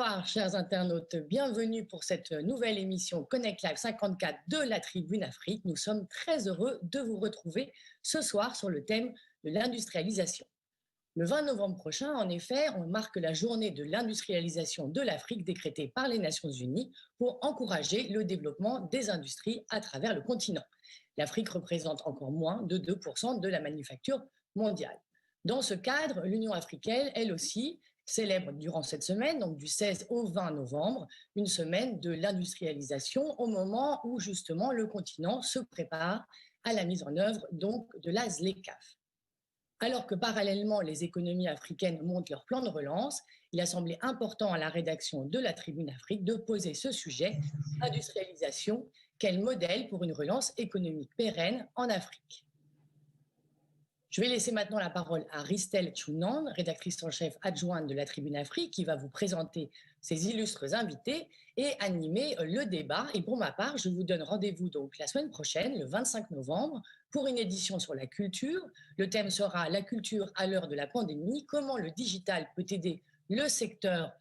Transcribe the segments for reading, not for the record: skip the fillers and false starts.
Bonsoir, chers internautes. Bienvenue pour cette nouvelle émission Connect Live 54 de la Tribune Afrique. Nous sommes très heureux de vous retrouver ce soir sur le thème de l'industrialisation. Le 20 novembre prochain, en effet, on marque la journée de l'industrialisation de l'Afrique décrétée par les Nations Unies pour encourager le développement des industries à travers le continent. L'Afrique représente encore moins de 2% de la manufacture mondiale. Dans ce cadre, l'Union africaine, elle aussi, célèbre durant cette semaine, donc du 16 au 20 novembre, une semaine de l'industrialisation au moment où justement le continent se prépare à la mise en œuvre donc de la ZLECAf. Alors que parallèlement, les économies africaines montent leur plan de relance, il a semblé important à la rédaction de la Tribune Afrique de poser ce sujet, industrialisation, quel modèle pour une relance économique pérenne en Afrique. Je vais laisser maintenant la parole à Ristel Chounan, rédactrice en chef adjointe de la Tribune Afrique, qui va vous présenter ses illustres invités et animer le débat. Et pour ma part, je vous donne rendez-vous donc la semaine prochaine, le 25 novembre, pour une édition sur la culture. Le thème sera la culture à l'heure de la pandémie, comment le digital peut aider le secteur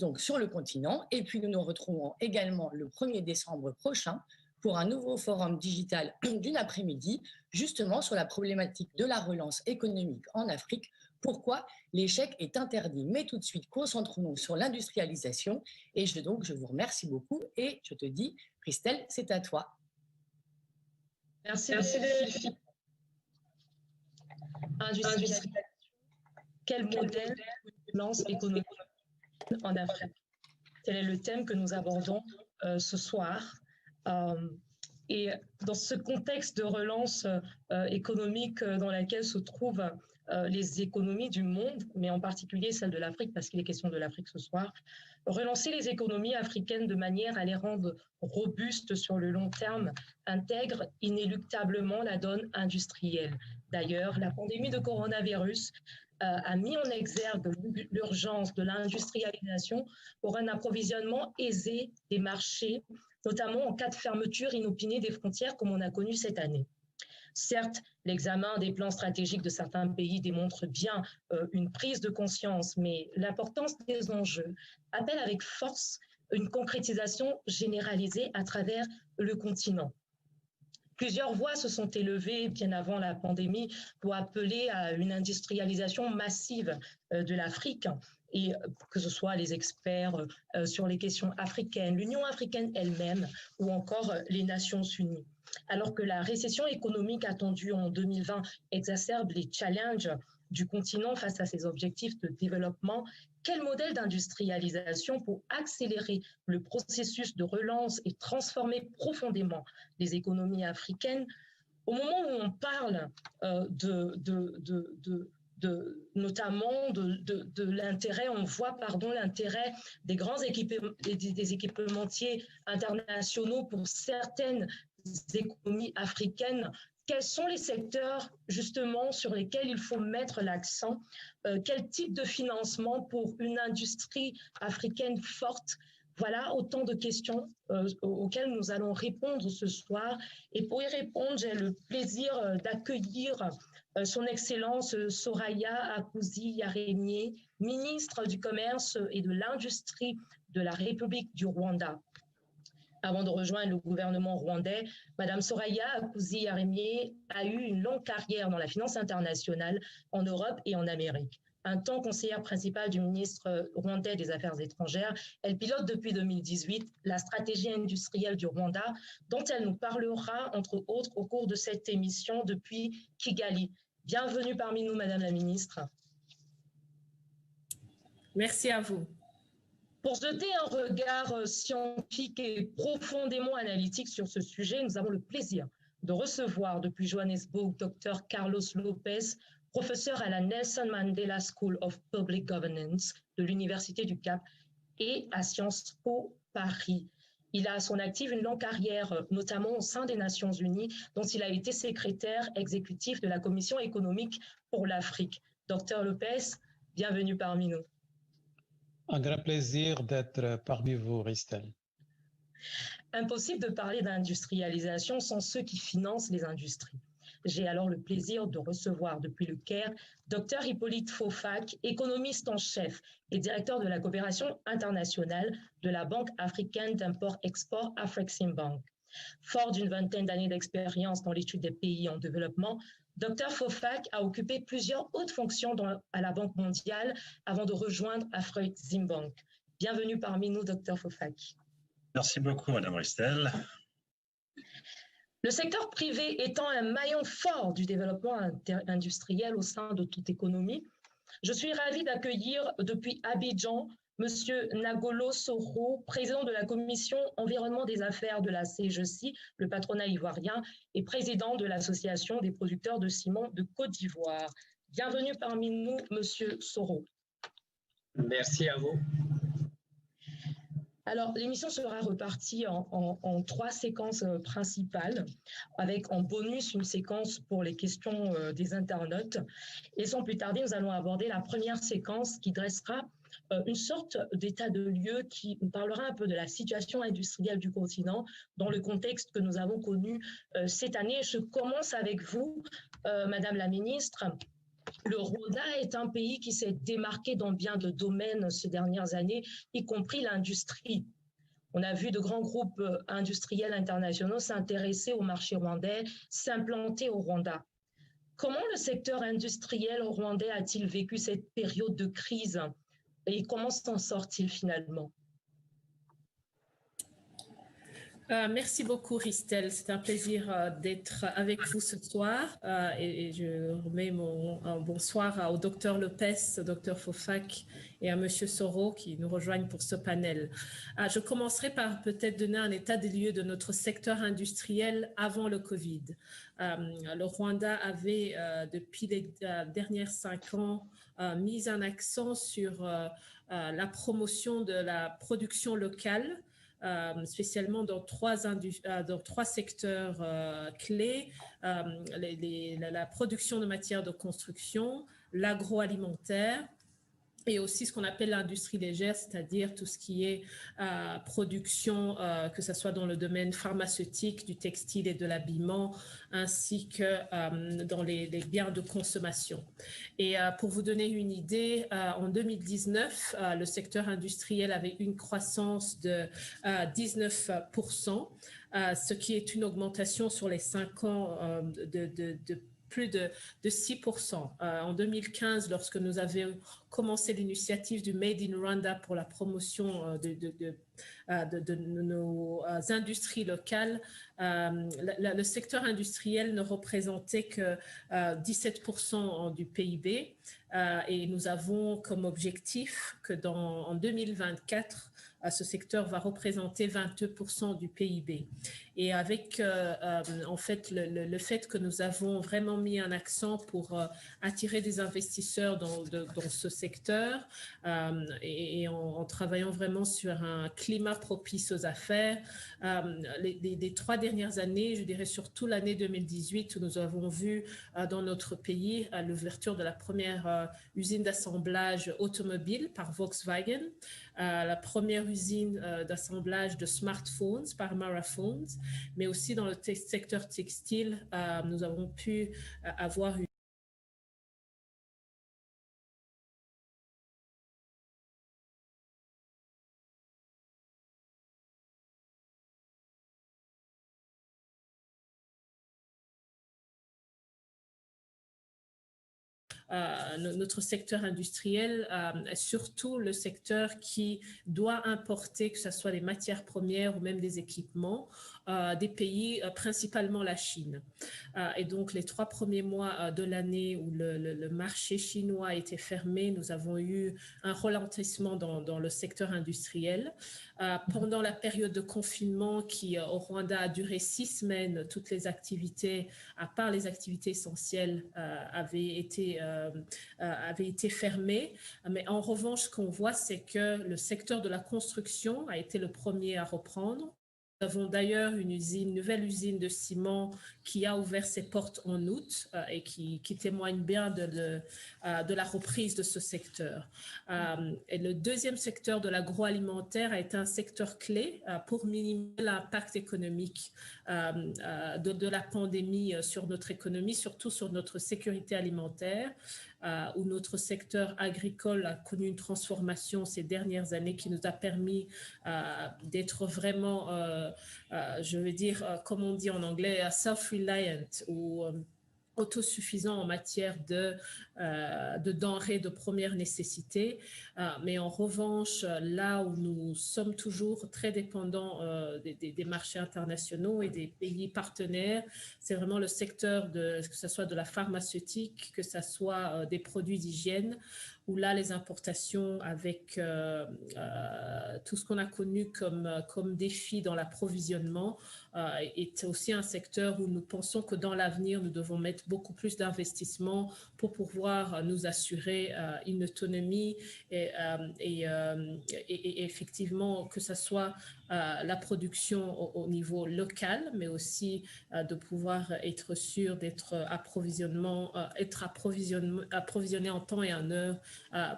donc sur le continent. Et puis nous nous retrouvons également le 1er décembre prochain pour un nouveau forum digital d'une après-midi, justement sur la problématique de la relance économique en Afrique. Pourquoi l'échec est interdit? Mais tout de suite, concentrons-nous sur l'industrialisation. Et je vous remercie beaucoup et je te dis, Christelle, c'est à toi. Merci. Industrialisation. Quel modèle de relance économique en Afrique? Tel est le thème que nous abordons ce soir. Et dans ce contexte de relance économique dans laquelle se trouvent les économies du monde, mais en particulier celle de l'Afrique, parce qu'il est question de l'Afrique ce soir, relancer les économies africaines de manière à les rendre robustes sur le long terme intègre inéluctablement la donne industrielle. D'ailleurs, la pandémie de coronavirus a mis en exergue l'urgence de l'industrialisation pour un approvisionnement aisé des marchés, notamment en cas de fermeture inopinée des frontières comme on a connu cette année. Certes, l'examen des plans stratégiques de certains pays démontre bien une prise de conscience, mais l'importance des enjeux appelle avec force une concrétisation généralisée à travers le continent. Plusieurs voix se sont élevées bien avant la pandémie pour appeler à une industrialisation massive de l'Afrique, et que ce soit les experts sur les questions africaines, l'Union africaine elle-même ou encore les Nations unies. Alors que la récession économique attendue en 2020 exacerbe les challenges du continent face à ses objectifs de développement, quel modèle d'industrialisation pour accélérer le processus de relance et transformer profondément les économies africaines? Au moment où on parle notamment de l'intérêt, on voit l'intérêt des grands des équipementiers internationaux pour certaines économies africaines. Quels sont les secteurs justement sur lesquels il faut mettre l'accent? Quel type de financement pour une industrie africaine forte? Voilà autant de questions auxquelles nous allons répondre ce soir. Et pour y répondre, j'ai le plaisir d'accueillir son Excellence Soraya Akuzzi-Yaremye, ministre du Commerce et de l'Industrie de la République du Rwanda. Avant de rejoindre le gouvernement rwandais, Madame Soraya Akuzzi-Yaremye a eu une longue carrière dans la finance internationale en Europe et en Amérique. Un temps conseillère principale du ministre rwandais des Affaires étrangères, elle pilote depuis 2018 la stratégie industrielle du Rwanda, dont elle nous parlera, entre autres, au cours de cette émission depuis Kigali. Bienvenue parmi nous, Madame la Ministre. Merci à vous. Pour jeter un regard scientifique et profondément analytique sur ce sujet, nous avons le plaisir de recevoir depuis Johannesburg Dr Carlos Lopez, professeur à la Nelson Mandela School of Public Governance de l'Université du Cap et à Sciences Po Paris. Il a à son actif une longue carrière, notamment au sein des Nations Unies, dont il a été secrétaire exécutif de la Commission économique pour l'Afrique. Dr Lopez, bienvenue parmi nous. Un grand plaisir d'être parmi vous, Ristel. Impossible de parler d'industrialisation sans ceux qui financent les industries. J'ai alors le plaisir de recevoir depuis le Caire Dr Hippolyte Fofak, économiste en chef et directeur de la coopération internationale de la Banque africaine d'import-export Afreximbank. Fort d'une vingtaine d'années d'expérience dans l'étude des pays en développement, Dr Fofak a occupé plusieurs hautes fonctions à la Banque mondiale avant de rejoindre Afreximbank. Bienvenue parmi nous, Dr Fofak. Merci beaucoup, Madame Ristel. Le secteur privé étant un maillon fort du développement industriel au sein de toute économie, je suis ravie d'accueillir depuis Abidjan M. Nagolo Soro, président de la Commission environnement des affaires de la CGECI, le patronat ivoirien, et président de l'Association des producteurs de ciment de Côte d'Ivoire. Bienvenue parmi nous, M. Soro. Merci à vous. Alors, l'émission sera repartie en 3 séquences principales, avec en bonus une séquence pour les questions des internautes. Et sans plus tarder, nous allons aborder la première séquence qui dressera une sorte d'état de lieu qui nous parlera un peu de la situation industrielle du continent dans le contexte que nous avons connu cette année. Je commence avec vous, Madame la Ministre. Le Rwanda est un pays qui s'est démarqué dans bien de domaines ces dernières années, y compris l'industrie. On a vu de grands groupes industriels internationaux s'intéresser au marché rwandais, s'implanter au Rwanda. Comment le secteur industriel rwandais a-t-il vécu cette période de crise et comment s'en sort-il finalement ? Merci beaucoup, Ristel. C'est un plaisir d'être avec vous ce soir et je remets un bonsoir au docteur Lopez, au docteur Fofak et à monsieur Soro qui nous rejoignent pour ce panel. Je commencerai par peut-être donner un état des lieux de notre secteur industriel avant le Covid. Le Rwanda avait, depuis les dernières 5 ans, mis un accent sur la promotion de la production locale, spécialement dans 3 secteurs clés, la production de matières de construction, l'agroalimentaire et aussi ce qu'on appelle l'industrie légère, c'est-à-dire tout ce qui est production, que ce soit dans le domaine pharmaceutique, du textile et de l'habillement, ainsi que dans les biens de consommation. Et pour vous donner une idée, en 2019, le secteur industriel avait une croissance de 19%, ce qui est une augmentation sur les 5 ans de plus de 6%. En 2015, lorsque nous avions commencé l'initiative du Made in Rwanda pour la promotion de nos industries locales, le secteur industriel ne représentait que 17% du PIB et nous avons comme objectif que en 2024, ce secteur va représenter 22% du PIB. Et avec en fait le fait que nous avons vraiment mis un accent pour attirer des investisseurs dans ce secteur et en travaillant vraiment sur un climat propice aux affaires, les 3 dernières années, je dirais surtout l'année 2018 où nous avons vu dans notre pays l'ouverture de la première usine d'assemblage automobile par Volkswagen, la première usine d'assemblage de smartphones par Maraphones, mais aussi dans le secteur textile, nous avons pu avoir une notre secteur industriel, surtout le secteur qui doit importer, que ce soit des matières premières ou même des équipements, des pays, principalement la Chine. Et donc, les 3 premiers mois de l'année où le marché chinois était fermé, nous avons eu un ralentissement dans le secteur industriel. Pendant la période de confinement qui, au Rwanda, a duré 6 semaines, toutes les activités, à part les activités essentielles, avaient été fermées. Mais en revanche, ce qu'on voit, c'est que le secteur de la construction a été le premier à reprendre. Nous avons d'ailleurs une nouvelle usine de ciment qui a ouvert ses portes en août et qui témoigne bien de la reprise de ce secteur. Et le deuxième secteur de l'agroalimentaire a été un secteur clé pour minimiser l'impact économique de la pandémie sur notre économie, surtout sur notre sécurité alimentaire, où notre secteur agricole a connu une transformation ces dernières années qui nous a permis d'être vraiment, je veux dire, comme on dit en anglais, self-reliant ou autosuffisant en matière de denrées de première nécessité. Mais en revanche, là où nous sommes toujours très dépendants des marchés internationaux et des pays partenaires, c'est vraiment le secteur que ce soit de la pharmaceutique, que ce soit des produits d'hygiène, où là, les importations avec tout ce qu'on a connu comme défi dans l'approvisionnement est aussi un secteur où nous pensons que dans l'avenir, nous devons mettre beaucoup plus d'investissements pour pouvoir nous assurer une autonomie et effectivement que ce soit la production au niveau local, mais aussi de pouvoir être sûr d'être approvisionné en temps et en heure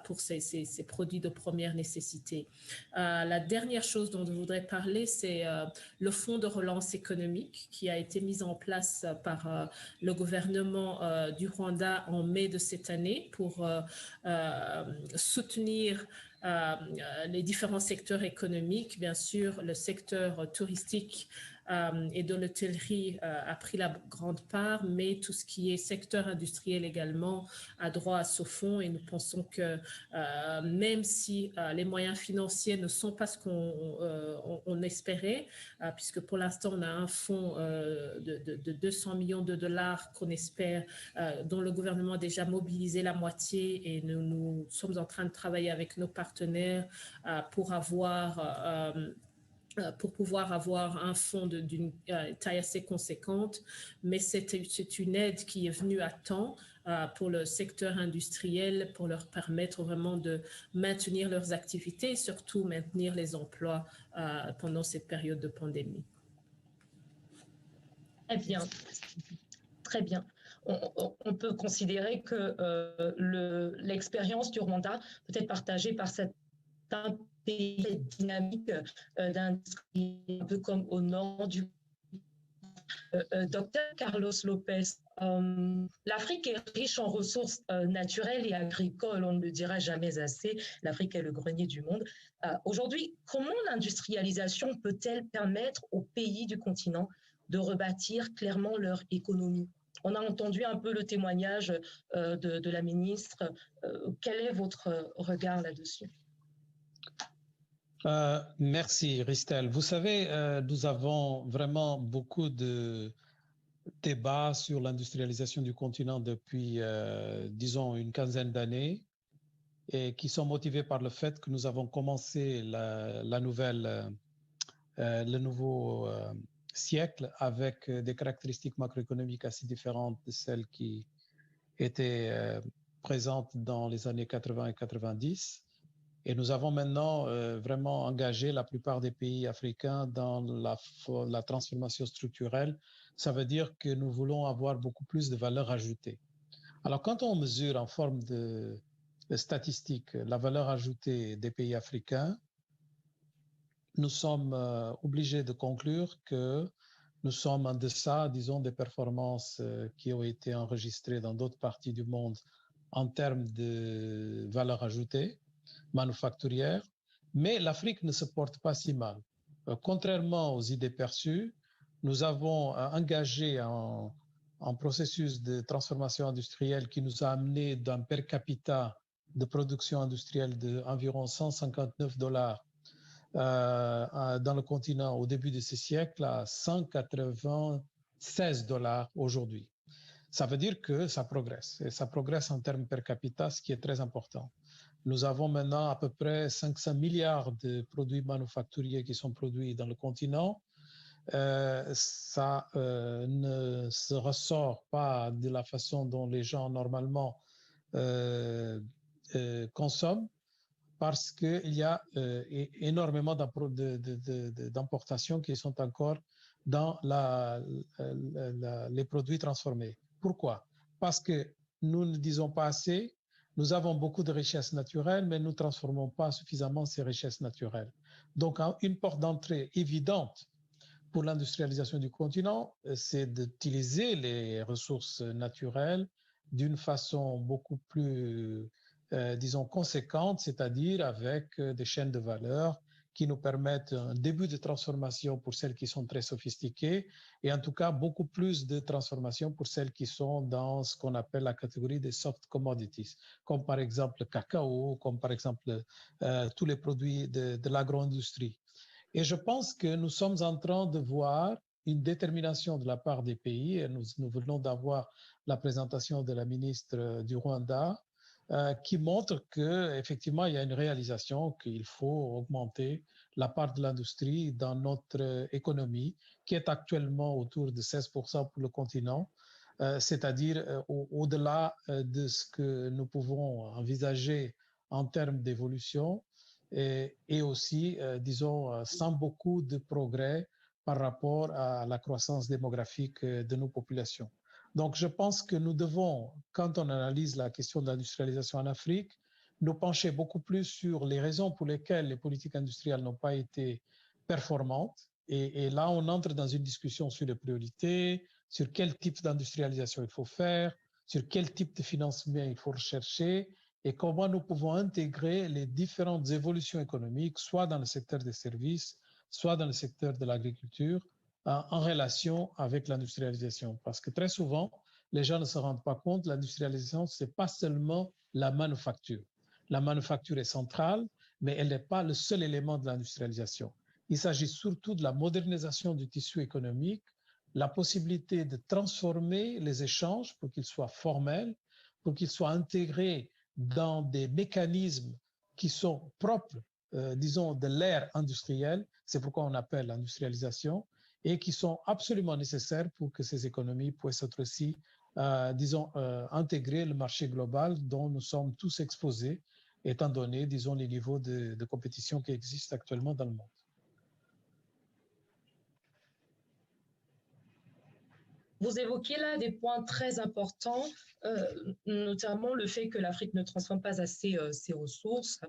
pour ces produits de première nécessité. La dernière chose dont je voudrais parler, c'est le fonds de relance économique qui a été mis en place par le gouvernement du Rwanda en mai de cette année pour soutenir les différents secteurs économiques. Bien sûr, le secteur touristique et de l'hôtellerie a pris la grande part, mais tout ce qui est secteur industriel également a droit à ce fonds et nous pensons que même si les moyens financiers ne sont pas ce qu'on espérait, puisque pour l'instant on a un fonds de 200 millions de dollars qu'on espère, dont le gouvernement a déjà mobilisé la moitié et nous sommes en train de travailler avec nos partenaires pour pouvoir avoir un fonds d'une taille assez conséquente, mais c'est une aide qui est venue à temps pour le secteur industriel, pour leur permettre vraiment de maintenir leurs activités et surtout maintenir les emplois pendant cette période de pandémie. Très bien, très bien. On peut considérer que l'expérience du Rwanda peut être partagée par certains pays dynamiques d'industrie, un peu comme au nord du Docteur Carlos Lopez, l'Afrique est riche en ressources naturelles et agricoles, on ne le dira jamais assez, l'Afrique est le grenier du monde. Aujourd'hui, comment l'industrialisation peut-elle permettre aux pays du continent de rebâtir clairement leur économie? On a entendu un peu le témoignage de la ministre. Quel est votre regard là-dessus? Merci, Christelle. Vous savez, nous avons vraiment beaucoup de débats sur l'industrialisation du continent depuis, disons, une quinzaine d'années et qui sont motivés par le fait que nous avons commencé le nouveau siècle avec des caractéristiques macroéconomiques assez différentes de celles qui étaient présentes dans les années 80 et 90. Et nous avons maintenant vraiment engagé la plupart des pays africains dans la transformation structurelle. Ça veut dire que nous voulons avoir beaucoup plus de valeur ajoutée. Alors, quand on mesure en forme de statistiques la valeur ajoutée des pays africains, nous sommes obligés de conclure que nous sommes en deçà, disons, des performances qui ont été enregistrées dans d'autres parties du monde en termes de valeur ajoutée manufacturière, mais l'Afrique ne se porte pas si mal. Contrairement aux idées perçues, nous avons engagé un processus de transformation industrielle qui nous a amené d'un per capita de production industrielle d'environ $159 dans le continent au début de ce siècle à $196 aujourd'hui. Ça veut dire que ça progresse, et ça progresse en termes per capita, ce qui est très important. Nous avons maintenant à peu près 500 milliards de produits manufacturiers qui sont produits dans le continent. Ça ne se ressort pas de la façon dont les gens normalement consomment. parce qu'il y a énormément d'importations qui sont encore dans les produits transformés. Pourquoi? Parce que nous ne disons pas assez, nous avons beaucoup de richesses naturelles, mais nous ne transformons pas suffisamment ces richesses naturelles. Donc, une porte d'entrée évidente pour l'industrialisation du continent, c'est d'utiliser les ressources naturelles d'une façon beaucoup plus, disons, conséquente, c'est-à-dire avec des chaînes de valeur qui nous permettent un début de transformation pour celles qui sont très sophistiquées et en tout cas beaucoup plus de transformation pour celles qui sont dans ce qu'on appelle la catégorie des soft commodities, comme par exemple le cacao, comme par exemple tous les produits de l'agro-industrie. Et je pense que nous sommes en train de voir une détermination de la part des pays, et nous venons d'avoir la présentation de la ministre du Rwanda, qui montre qu'effectivement, il y a une réalisation qu'il faut augmenter la part de l'industrie dans notre économie, qui est actuellement autour de 16% pour le continent, c'est-à-dire au-delà de ce que nous pouvons envisager en termes d'évolution, et aussi, disons, sans beaucoup de progrès par rapport à la croissance démographique de nos populations. Donc, je pense que nous devons, quand on analyse la question de l'industrialisation en Afrique, nous pencher beaucoup plus sur les raisons pour lesquelles les politiques industrielles n'ont pas été performantes. Et là, on entre dans une discussion sur les priorités, sur quel type d'industrialisation il faut faire, sur quel type de financement il faut rechercher et comment nous pouvons intégrer les différentes évolutions économiques, soit dans le secteur des services, soit dans le secteur de l'agriculture, en relation avec l'industrialisation. Parce que très souvent, les gens ne se rendent pas compte, l'industrialisation, ce n'est pas seulement la manufacture. La manufacture est centrale, mais elle n'est pas le seul élément de l'industrialisation. Il s'agit surtout de la modernisation du tissu économique, la possibilité de transformer les échanges pour qu'ils soient formels, pour qu'ils soient intégrés dans des mécanismes qui sont propres, disons, de l'ère industrielle, c'est pourquoi on appelle l'industrialisation, et qui sont absolument nécessaires pour que ces économies puissent être aussi, disons, intégrer le marché global dont nous sommes tous exposés, étant donné, disons, les niveaux de compétition qui existent actuellement dans le monde. Vous évoquez là des points très importants, notamment le fait que l'Afrique ne transforme pas assez ses ressources,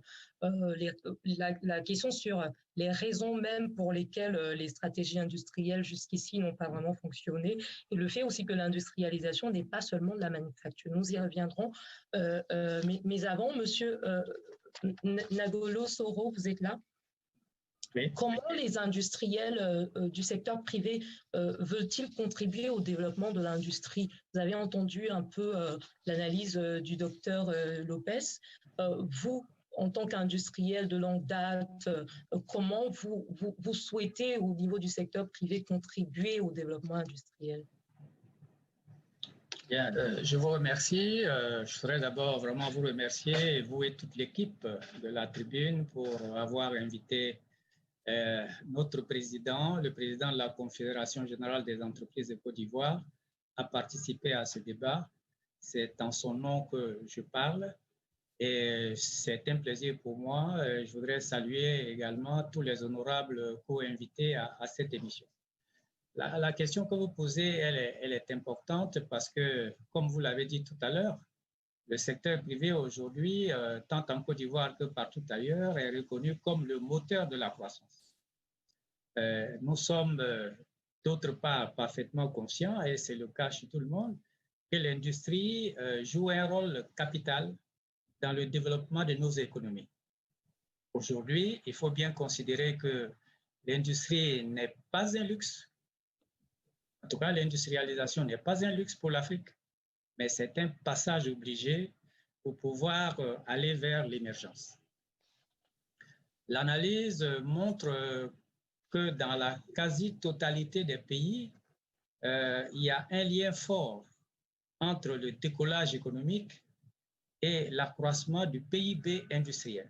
la question sur les raisons même pour lesquelles les stratégies industrielles jusqu'ici n'ont pas vraiment fonctionné, et le fait aussi que l'industrialisation n'est pas seulement de la manufacture. Nous y reviendrons. Mais avant, Monsieur Nagolo Soro, vous êtes là? Oui. Comment les industriels du secteur privé veulent-ils contribuer au développement de l'industrie? Vous avez entendu un peu l'analyse du docteur Lopez. Vous, en tant qu'industriel de longue date, comment vous souhaitez, au niveau du secteur privé, contribuer au développement industriel? Bien, je vous remercie. Je voudrais d'abord vraiment vous remercier, vous et toute l'équipe de la Tribune, pour avoir invité notre président, le président de la Confédération générale des entreprises de Côte d'Ivoire, a participé à ce débat. C'est en son nom que je parle et c'est un plaisir pour moi. Je voudrais saluer également tous les honorables co-invités à cette émission. La question que vous posez, elle est importante parce que, comme vous l'avez dit tout à l'heure, le secteur privé aujourd'hui, tant en Côte d'Ivoire que partout ailleurs, est reconnu comme le moteur de la croissance. Nous sommes d'autre part parfaitement conscients, et c'est le cas chez tout le monde, que l'industrie joue un rôle capital dans le développement de nos économies. Aujourd'hui, il faut bien considérer que l'industrie n'est pas un luxe. En tout cas, l'industrialisation n'est pas un luxe pour l'Afrique, mais c'est un passage obligé pour pouvoir aller vers l'émergence. L'analyse montre que dans la quasi-totalité des pays, il y a un lien fort entre le décollage économique et l'accroissement du PIB industriel.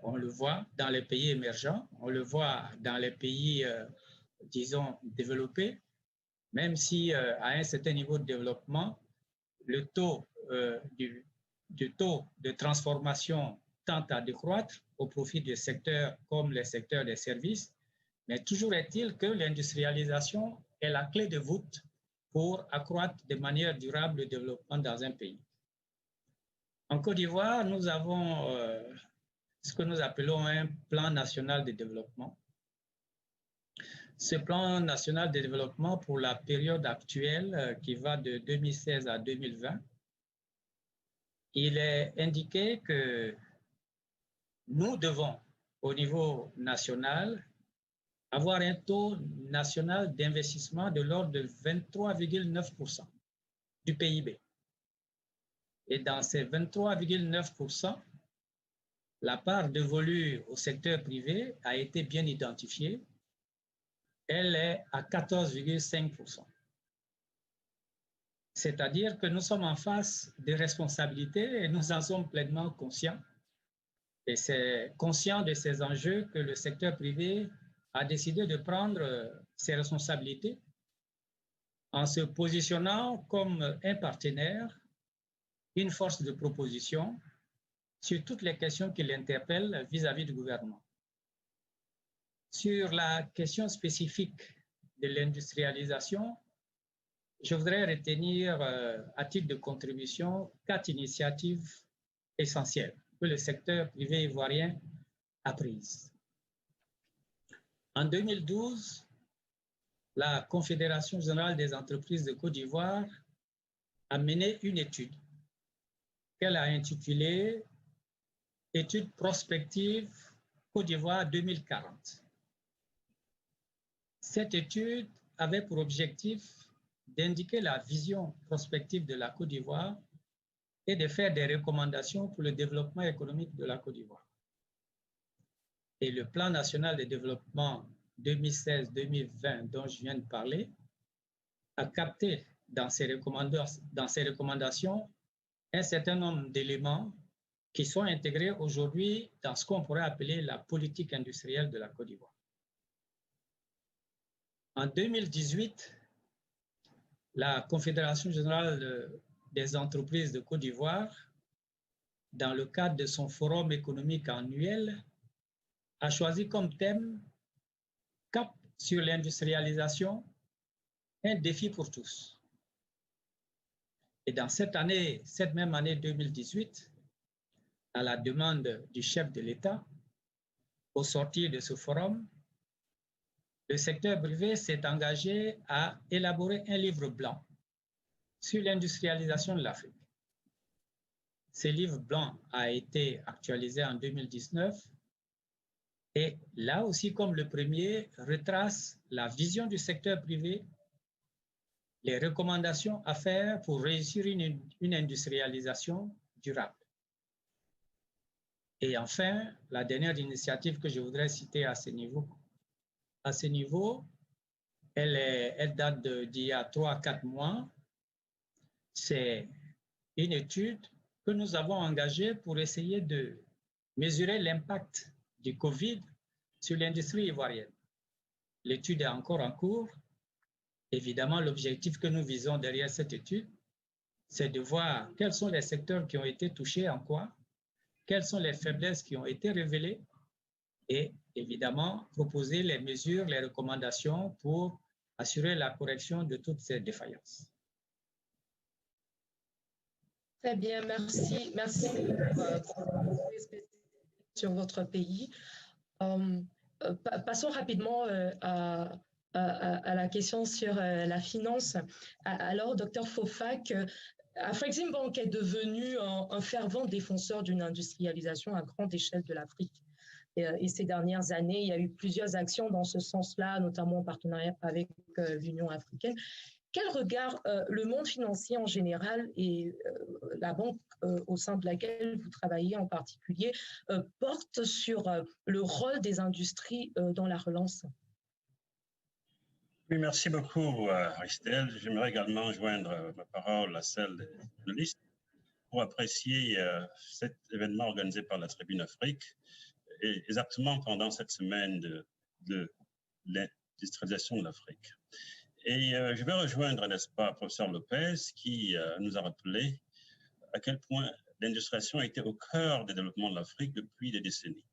On le voit dans les pays émergents, on le voit dans les pays, disons, développés, même si à un certain niveau de développement, le taux du taux de transformation tend à décroître au profit des secteurs comme les secteurs des services, mais toujours est-il que l'industrialisation est la clé de voûte pour accroître de manière durable le développement dans un pays. En Côte d'Ivoire, nous avons ce que nous appelons un plan national de développement. Ce plan national de développement pour la période actuelle qui va de 2016 à 2020, il est indiqué que nous devons, au niveau national, avoir un taux national d'investissement de l'ordre de 23,9% du PIB. Et dans ces 23,9%, la part dévolue au secteur privé a été bien identifiée. Elle est à 14,5%. C'est-à-dire que nous sommes en face de responsabilités et nous en sommes pleinement conscients. Et c'est conscient de ces enjeux que le secteur privé a décidé de prendre ses responsabilités en se positionnant comme un partenaire, une force de proposition sur toutes les questions qui l'interpellent vis-à-vis du gouvernement. Sur la question spécifique de l'industrialisation, je voudrais retenir à titre de contribution 4 initiatives essentielles que le secteur privé ivoirien a prises. En 2012, la Confédération générale des entreprises de Côte d'Ivoire a mené une étude qu'elle a intitulée « Étude prospective Côte d'Ivoire 2040 ». Cette étude avait pour objectif d'indiquer la vision prospective de la Côte d'Ivoire et de faire des recommandations pour le développement économique de la Côte d'Ivoire. Et le plan national de développement 2016-2020 dont je viens de parler a capté dans ses recommandations un certain nombre d'éléments qui sont intégrés aujourd'hui dans ce qu'on pourrait appeler la politique industrielle de la Côte d'Ivoire. En 2018, la Confédération générale des entreprises de Côte d'Ivoire, dans le cadre de son forum économique annuel, a choisi comme thème « Cap sur l'industrialisation, un défi pour tous ». Et dans cette même année 2018, à la demande du chef de l'État, au sortir de ce forum, le secteur privé s'est engagé à élaborer un livre blanc sur l'industrialisation de l'Afrique. Ce livre blanc a été actualisé en 2019 et là aussi, comme le premier, retrace la vision du secteur privé, les recommandations à faire pour réussir une industrialisation durable. Et enfin, la dernière initiative que je voudrais citer à ce niveau, elle date d'il y a 3 à 4 mois. C'est une étude que nous avons engagée pour essayer de mesurer l'impact du Covid sur l'industrie ivoirienne. L'étude est encore en cours. Évidemment, l'objectif que nous visons derrière cette étude, c'est de voir quels sont les secteurs qui ont été touchés en quoi, quelles sont les faiblesses qui ont été révélées et évidemment proposer les mesures, les recommandations pour assurer la correction de toutes ces défaillances. Très bien, merci. Merci sur votre pays. Passons rapidement à la question sur la finance. Alors, Dr Fofack, Afreximbank est devenu un fervent défenseur d'une industrialisation à grande échelle de l'Afrique. Et ces dernières années, il y a eu plusieurs actions dans ce sens-là, notamment en partenariat avec l'Union africaine. Quel regard le monde financier en général et la banque au sein de laquelle vous travaillez en particulier porte sur le rôle des industries dans la relance? Oui, merci beaucoup, Christelle. J'aimerais également joindre ma parole à celle des journalistes pour apprécier cet événement organisé par la Tribune Afrique, et exactement pendant cette semaine de l'industrialisation de l'Afrique. Et je vais rejoindre, n'est-ce pas, professeur Lopez, qui nous a rappelé à quel point l'industrialisation a été au cœur du développement de l'Afrique depuis des décennies.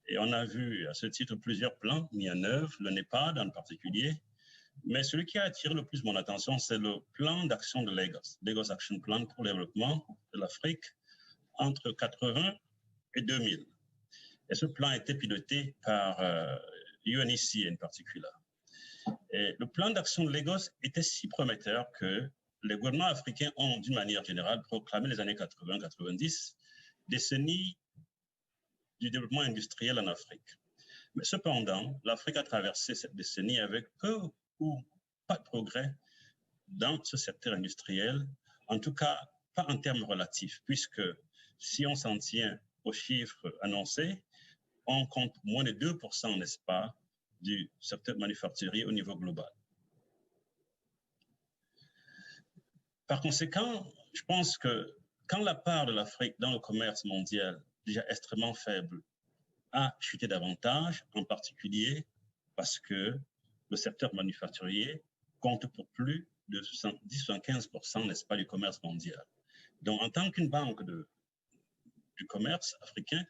Et on a vu à ce titre plusieurs plans mis en œuvre, le NEPAD en particulier, mais celui qui a attiré le plus mon attention, c'est le plan d'action de Lagos, Lagos Action Plan pour le développement de l'Afrique entre 80 et 2000. Et ce plan a été piloté par UNECE en particulier. Et le plan d'action de Lagos était si prometteur que les gouvernements africains ont, d'une manière générale, proclamé les années 80-90 décennies du développement industriel en Afrique. Mais cependant, l'Afrique a traversé cette décennie avec peu ou pas de progrès dans ce secteur industriel, en tout cas pas en termes relatifs, puisque si on s'en tient aux chiffres annoncés, on compte moins de 2%, n'est-ce pas, du secteur manufacturier au niveau global. Par conséquent, je pense que quand la part de l'Afrique dans le commerce mondial, déjà extrêmement faible, a chuté davantage, en particulier parce que le secteur manufacturier compte pour plus de 70-75%, n'est-ce pas, du commerce mondial. Donc, en tant qu'une banque du commerce africain,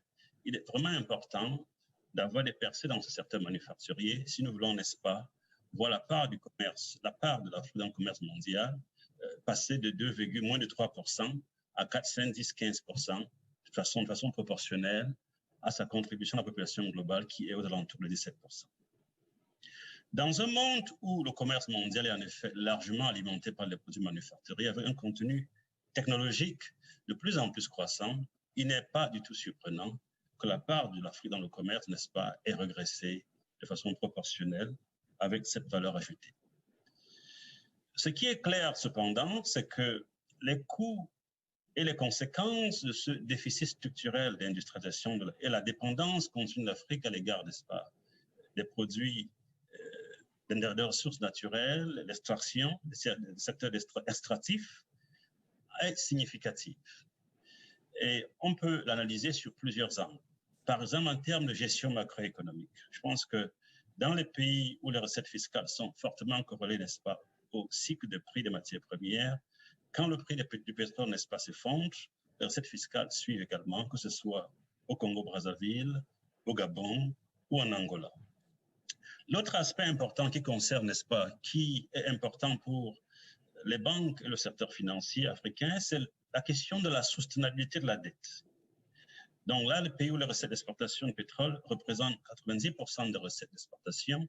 il est vraiment important d'avoir des percées dans ce secteur manufacturier si nous voulons, n'est-ce pas, voir la part du commerce, la part de l'Afrique dans le commerce mondial passer de moins de 3% à 4, 5, 10, 15% de façon proportionnelle à sa contribution à la population globale qui est aux alentours de 17%. Dans un monde où le commerce mondial est en effet largement alimenté par les produits manufacturiers avec un contenu technologique de plus en plus croissant, il n'est pas du tout surprenant que la part de l'Afrique dans le commerce, n'est-ce pas, ait régressé de façon proportionnelle avec cette valeur ajoutée. Ce qui est clair cependant, c'est que les coûts et les conséquences de ce déficit structurel d'industrialisation et la dépendance continue de l'Afrique à l'égard, n'est-ce pas, des produits, des ressources naturelles, l'extraction, des secteurs extractifs, est significative. Et on peut l'analyser sur plusieurs angles. Par exemple, en termes de gestion macroéconomique, je pense que dans les pays où les recettes fiscales sont fortement corrélées, n'est-ce pas, au cycle de prix des matières premières, quand le prix du pétrole, n'est-ce pas, s'effondre, les recettes fiscales suivent également, que ce soit au Congo-Brazzaville, au Gabon ou en Angola. L'autre aspect important qui concerne, n'est-ce pas, qui est important pour les banques et le secteur financier africain, c'est la question de la soutenabilité de la dette. Donc là, le pays où les recettes d'exportation de pétrole représentent 90% des recettes d'exportation,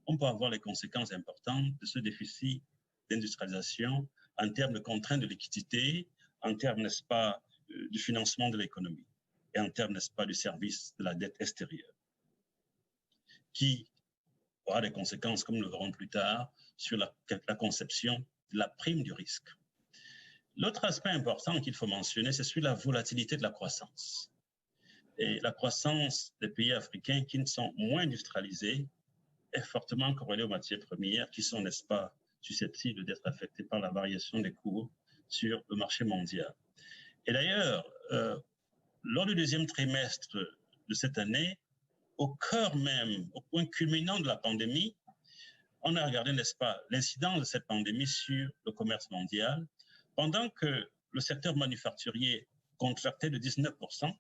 on peut avoir les conséquences importantes de ce déficit d'industrialisation en termes de contraintes de liquidité, en termes, n'est-ce pas, du financement de l'économie et en termes, n'est-ce pas, du service de la dette extérieure, qui aura des conséquences, comme nous le verrons plus tard, sur la conception de la prime du risque. L'autre aspect important qu'il faut mentionner, c'est celui de la volatilité de la croissance. Et la croissance des pays africains qui ne sont moins industrialisés est fortement corrélée aux matières premières qui sont, n'est-ce pas, susceptibles d'être affectées par la variation des cours sur le marché mondial. Et d'ailleurs, lors du deuxième trimestre de cette année, au cœur même, au point culminant de la pandémie, on a regardé, n'est-ce pas, l'incidence de cette pandémie sur le commerce mondial. Pendant que le secteur manufacturier contractait de 19%,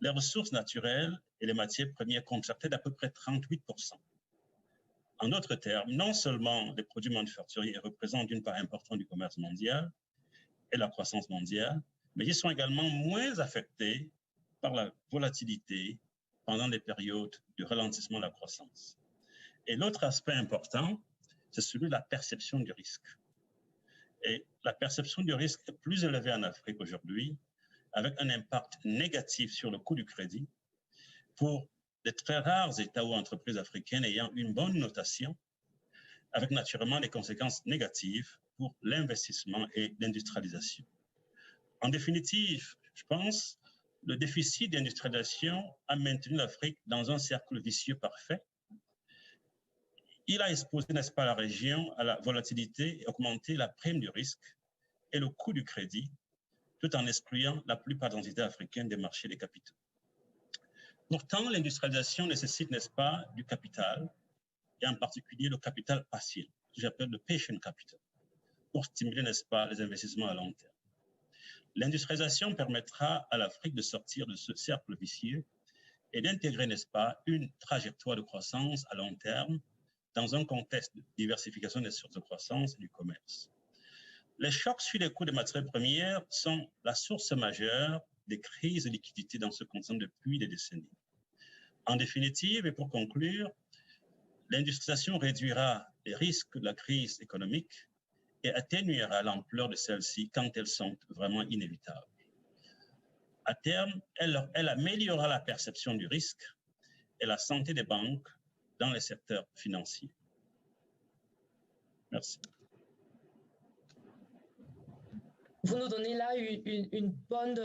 les ressources naturelles et les matières premières contractaient d'à peu près 38%. En d'autres termes, non seulement les produits manufacturiers représentent une part importante du commerce mondial et la croissance mondiale, mais ils sont également moins affectés par la volatilité pendant les périodes de ralentissement de la croissance. Et l'autre aspect important, c'est celui de la perception du risque. Et la perception du risque est plus élevée en Afrique aujourd'hui, avec un impact négatif sur le coût du crédit pour les très rares États ou entreprises africaines ayant une bonne notation, avec naturellement des conséquences négatives pour l'investissement et l'industrialisation. En définitive, je pense, le déficit d'industrialisation a maintenu l'Afrique dans un cercle vicieux parfait. Il a exposé, n'est-ce pas, la région à la volatilité et augmenté la prime du risque et le coût du crédit, tout en excluant la plupart des entités africaines des marchés des capitaux. Pourtant, l'industrialisation nécessite, n'est-ce pas, du capital, et en particulier le capital patient, que j'appelle le patient capital, pour stimuler, n'est-ce pas, les investissements à long terme. L'industrialisation permettra à l'Afrique de sortir de ce cercle vicieux et d'intégrer, n'est-ce pas, une trajectoire de croissance à long terme dans un contexte de diversification des sources de croissance et du commerce. Les chocs sur les coûts des matières premières sont la source majeure des crises de liquidité dans ce continent depuis des décennies. En définitive, et pour conclure, l'industrialisation réduira les risques de la crise économique et atténuera l'ampleur de celles-ci quand elles sont vraiment inévitables. À terme, elle améliorera la perception du risque et la santé des banques dans les secteurs financiers. Merci. Vous nous donnez là une bonne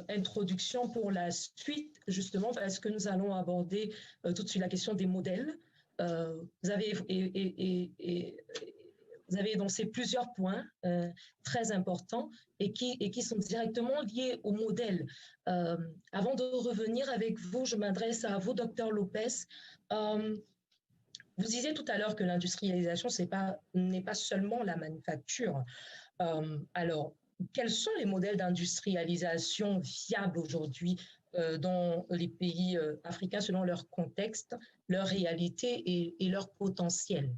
introduction pour la suite, justement, parce que nous allons aborder tout de suite la question des modèles. Vous avez énoncé plusieurs points très importants et qui sont directement liés au modèle. Avant de revenir avec vous, je m'adresse à vous, Dr Lopez. Vous disiez tout à l'heure que l'industrialisation n'est pas seulement la manufacture. Alors, quels sont les modèles d'industrialisation viables aujourd'hui dans les pays africains selon leur contexte, leur réalité et leur potentiel?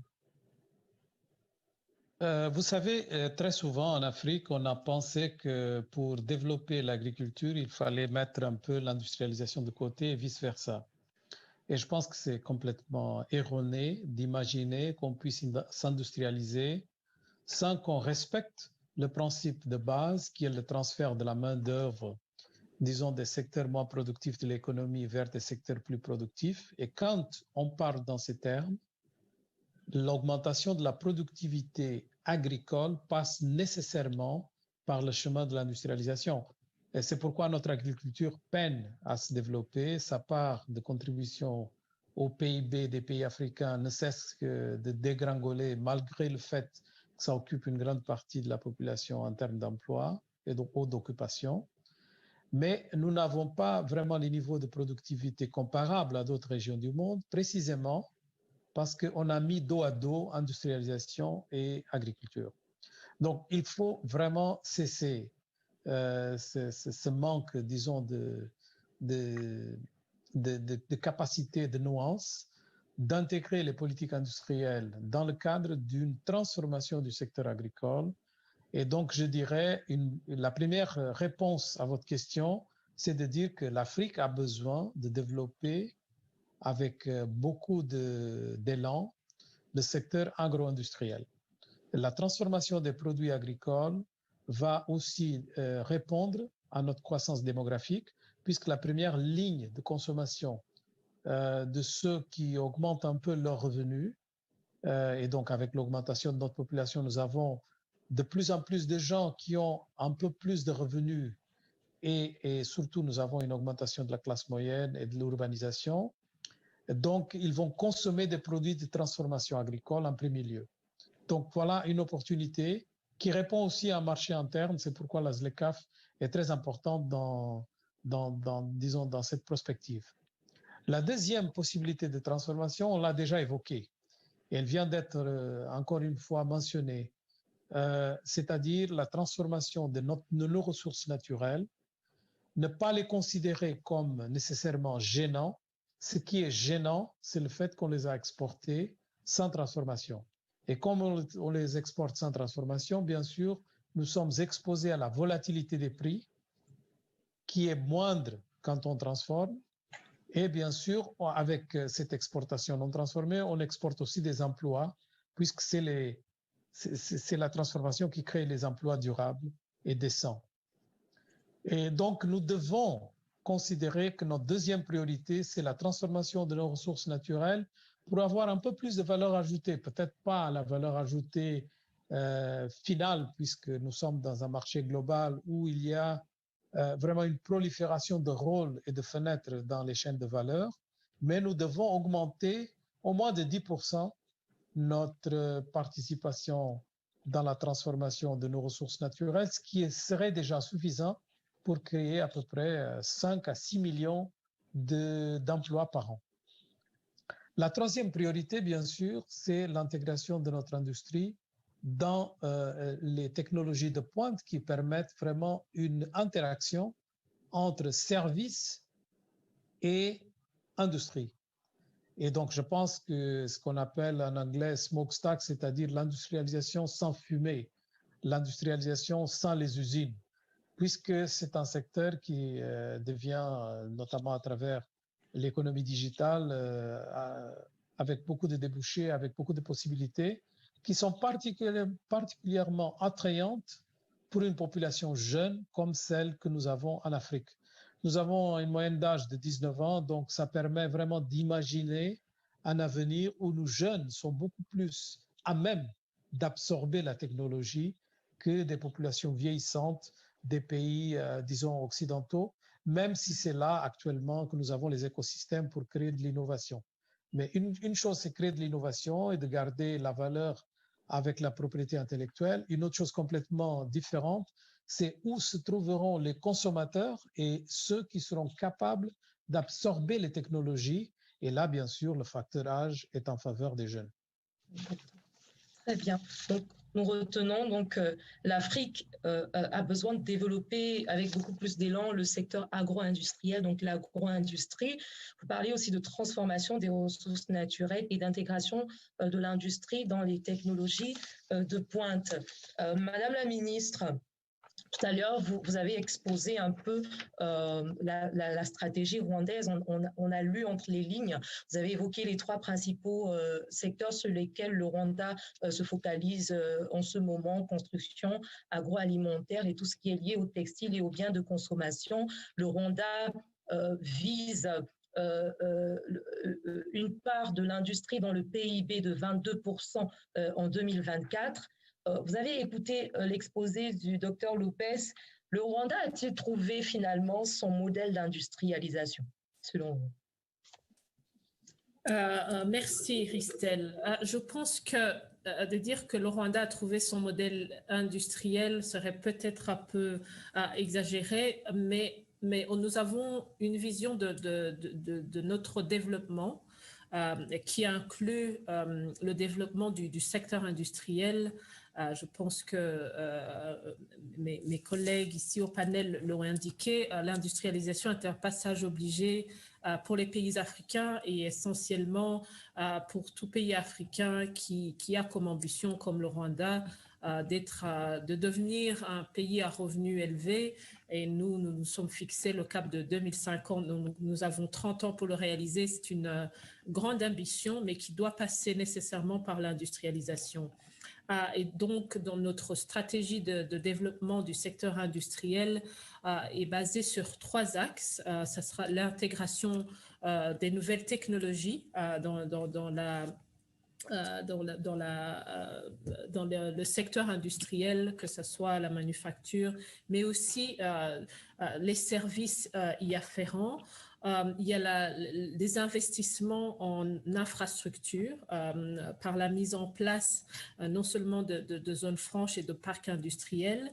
Vous savez, très souvent en Afrique, on a pensé que pour développer l'agriculture, il fallait mettre un peu l'industrialisation de côté et vice-versa. Et je pense que c'est complètement erroné d'imaginer qu'on puisse s'industrialiser sans qu'on respecte le principe de base qui est le transfert de la main-d'œuvre, disons, des secteurs moins productifs de l'économie vers des secteurs plus productifs. Et quand on parle dans ces termes, l'augmentation de la productivité agricole passe nécessairement par le chemin de l'industrialisation. Et c'est pourquoi notre agriculture peine à se développer. Sa part de contribution au PIB des pays africains ne cesse que de dégringoler malgré le fait que ça occupe une grande partie de la population en termes d'emploi et d'occupation. Mais nous n'avons pas vraiment les niveaux de productivité comparables à d'autres régions du monde, précisément parce qu'on a mis dos à dos industrialisation et agriculture. Donc, il faut vraiment cesser ce manque, disons, de capacité, de nuance, d'intégrer les politiques industrielles dans le cadre d'une transformation du secteur agricole. Et donc, je dirais, la première réponse à votre question, c'est de dire que l'Afrique a besoin de développer avec beaucoup d'élan le secteur agro-industriel. La transformation des produits agricoles va aussi répondre à notre croissance démographique, puisque la première ligne de consommation de ceux qui augmentent un peu leurs revenus, et donc avec l'augmentation de notre population, nous avons de plus en plus de gens qui ont un peu plus de revenus et surtout nous avons une augmentation de la classe moyenne et de l'urbanisation. Donc, ils vont consommer des produits de transformation agricole en premier lieu. Donc, voilà une opportunité qui répond aussi à un marché interne. C'est pourquoi la ZLECAf est très importante disons, dans cette perspective. La deuxième possibilité de transformation, on l'a déjà évoquée. Et elle vient d'être encore une fois mentionnée. C'est-à-dire la transformation de nos ressources naturelles, ne pas les considérer comme nécessairement gênants. Ce qui est gênant, c'est le fait qu'on les a exportés sans transformation. Et comme on les exporte sans transformation, bien sûr, nous sommes exposés à la volatilité des prix, qui est moindre quand on transforme. Et bien sûr, avec cette exportation non transformée, on exporte aussi des emplois, puisque c'est la transformation qui crée les emplois durables et décents. Et donc, nous devons considérer que notre deuxième priorité, c'est la transformation de nos ressources naturelles pour avoir un peu plus de valeur ajoutée. Peut-être pas la valeur ajoutée finale, puisque nous sommes dans un marché global où il y a vraiment une prolifération de rôles et de fenêtres dans les chaînes de valeur, mais nous devons augmenter au moins de 10% notre participation dans la transformation de nos ressources naturelles, ce qui serait déjà suffisant pour créer à peu près 5 à 6 millions d'emplois par an. La troisième priorité, bien sûr, c'est l'intégration de notre industrie dans les technologies de pointe qui permettent vraiment une interaction entre services et industrie. Et donc, je pense que ce qu'on appelle en anglais smokestack, c'est-à-dire l'industrialisation sans fumée, l'industrialisation sans les usines, puisque c'est un secteur qui devient, notamment à travers l'économie digitale, avec beaucoup de débouchés, avec beaucoup de possibilités, qui sont particulièrement attrayantes pour une population jeune comme celle que nous avons en Afrique. Nous avons une moyenne d'âge de 19 ans, donc ça permet vraiment d'imaginer un avenir où nos jeunes sont beaucoup plus à même d'absorber la technologie que des populations vieillissantes des pays, disons, occidentaux, même si c'est là actuellement que nous avons les écosystèmes pour créer de l'innovation. Mais une chose, c'est créer de l'innovation et de garder la valeur avec la propriété intellectuelle. Une autre chose complètement différente, c'est où se trouveront les consommateurs et ceux qui seront capables d'absorber les technologies. Et là, bien sûr, le facteur âge est en faveur des jeunes. Très bien. Donc, nous retenons donc l'Afrique a besoin de développer avec beaucoup plus d'élan le secteur agro-industriel, donc l'agro-industrie. Vous parlez aussi de transformation des ressources naturelles et d'intégration de l'industrie dans les technologies de pointe. Madame la ministre, tout à l'heure, vous avez exposé un peu la stratégie rwandaise. On a lu entre les lignes. Vous avez évoqué les 3 principaux secteurs sur lesquels le Rwanda se focalise en ce moment: construction, agroalimentaire et tout ce qui est lié au textile et aux biens de consommation. Le Rwanda vise une part de l'industrie dans le PIB de 22% en 2024. Vous avez écouté l'exposé du docteur Lopez. Le Rwanda a-t-il trouvé finalement son modèle d'industrialisation, selon vous? Merci, Christelle. Je pense que de dire que le Rwanda a trouvé son modèle industriel serait peut-être un peu exagéré, mais nous avons une vision de notre développement qui inclut le développement du secteur industriel. Je pense que mes collègues ici au panel l'ont indiqué, l'industrialisation est un passage obligé pour les pays africains et essentiellement pour tout pays africain qui a comme ambition, comme le Rwanda, de devenir un pays à revenus élevés. Et nous sommes fixés le cap de 2050. Nous avons 30 ans pour le réaliser. C'est une grande ambition, mais qui doit passer nécessairement par l'industrialisation. Et donc, dans notre stratégie de développement du secteur industriel est basée sur 3 axes. Ça sera l'intégration des nouvelles technologies dans le secteur industriel, que ce soit la manufacture, mais aussi les services y afférents. Il y a des investissements en infrastructure par la mise en place non seulement de zones franches et de parcs industriels,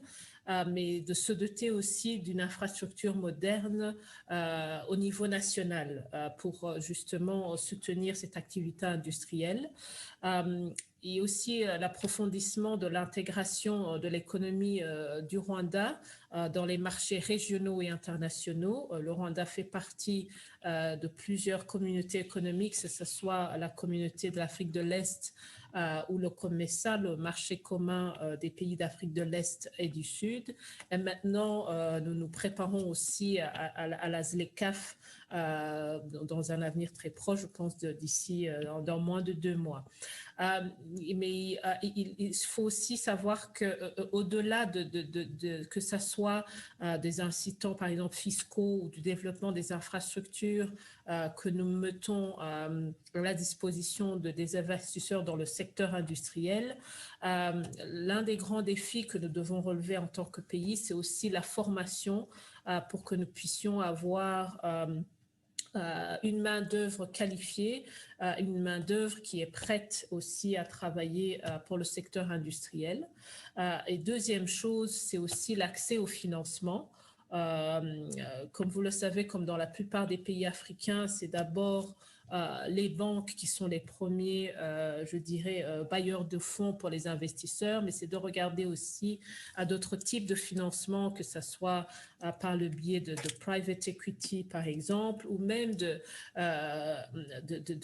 mais de se doter aussi d'une infrastructure moderne au niveau national pour justement soutenir cette activité industrielle. Et aussi l'approfondissement de l'intégration de l'économie du Rwanda dans les marchés régionaux et internationaux. Le Rwanda fait partie de plusieurs communautés économiques, que ce soit la communauté de l'Afrique de l'Est ou le COMESA, le marché commun des pays d'Afrique de l'Est et du Sud. Et maintenant, nous nous préparons aussi à la ZLECAf dans un avenir très proche, je pense d'ici dans moins de 2 mois. Mais il faut aussi savoir qu'au-delà que ça soit des incitants, par exemple, fiscaux ou du développement des infrastructures que nous mettons à la disposition des investisseurs dans le secteur industriel, l'un des grands défis que nous devons relever en tant que pays, c'est aussi la formation pour que nous puissions avoir une main-d'œuvre qualifiée, une main-d'œuvre qui est prête aussi à travailler pour le secteur industriel. Et deuxième chose, c'est aussi l'accès au financement. Comme vous le savez, comme dans la plupart des pays africains, c'est d'abord les banques qui sont les premiers, je dirais, bailleurs de fonds pour les investisseurs, mais c'est de regarder aussi à d'autres types de financement, que ce soit par le biais de private equity, par exemple, ou même de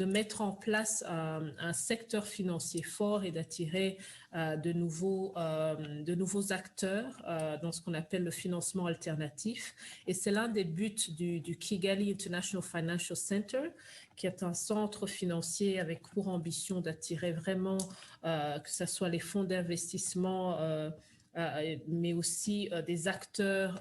mettre en place un secteur financier fort et d'attirer de nouveaux acteurs dans ce qu'on appelle le financement alternatif. Et c'est l'un des buts du Kigali International Financial Center, qui est un centre financier avec pour ambition d'attirer vraiment, que ce soit les fonds d'investissement, mais aussi des acteurs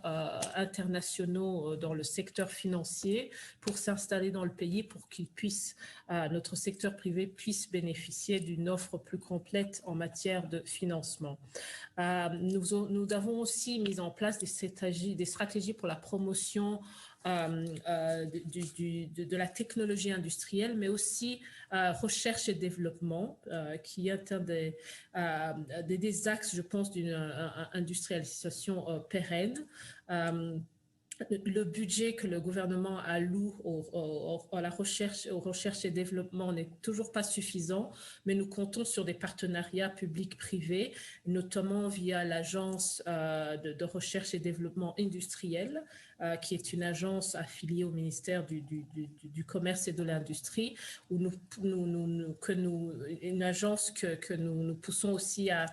internationaux dans le secteur financier pour s'installer dans le pays, pour qu'ils puissent, notre secteur privé puisse bénéficier d'une offre plus complète en matière de financement. Nous avons aussi mis en place des stratégies pour la promotion de la technologie industrielle, mais aussi recherche et développement, qui est un des axes, je pense, d'une industrialisation pérenne. Le budget que le gouvernement alloue à la recherche, aux recherches et développement n'est toujours pas suffisant, mais nous comptons sur des partenariats publics-privés, notamment via l'Agence de recherche et développement industriel, qui est une agence affiliée au ministère du Commerce et de l'Industrie, où une agence que nous poussons aussi à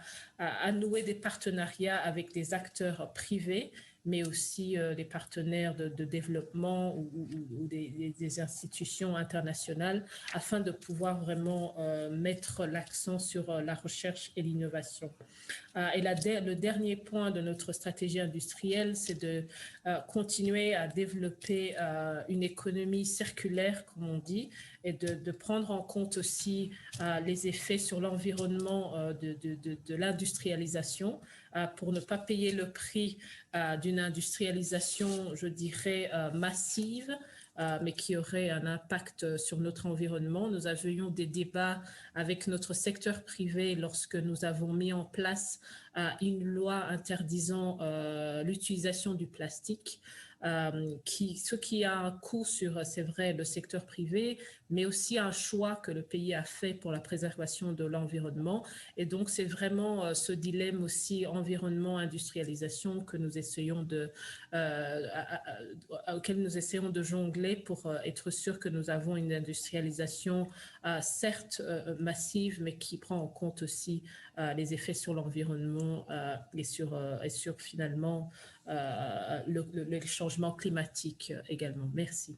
nouer des partenariats avec des acteurs privés, mais aussi des partenaires de développement ou des institutions internationales, afin de pouvoir vraiment mettre l'accent sur la recherche et l'innovation. Et le dernier point de notre stratégie industrielle, c'est de continuer à développer une économie circulaire, comme on dit, et de prendre en compte aussi les effets sur l'environnement de l'industrialisation, pour ne pas payer le prix d'une industrialisation, je dirais, massive, mais qui aurait un impact sur notre environnement. Nous avions des débats avec notre secteur privé lorsque nous avons mis en place une loi interdisant l'utilisation du plastique, ce qui a un coût sur, c'est vrai, le secteur privé, mais aussi un choix que le pays a fait pour la préservation de l'environnement. Et donc, c'est vraiment ce dilemme aussi environnement-industrialisation que nous essayons auquel nous essayons de jongler pour être sûr que nous avons une industrialisation certes massive, mais qui prend en compte aussi les effets sur l'environnement et sur finalement le changement climatique également. Merci.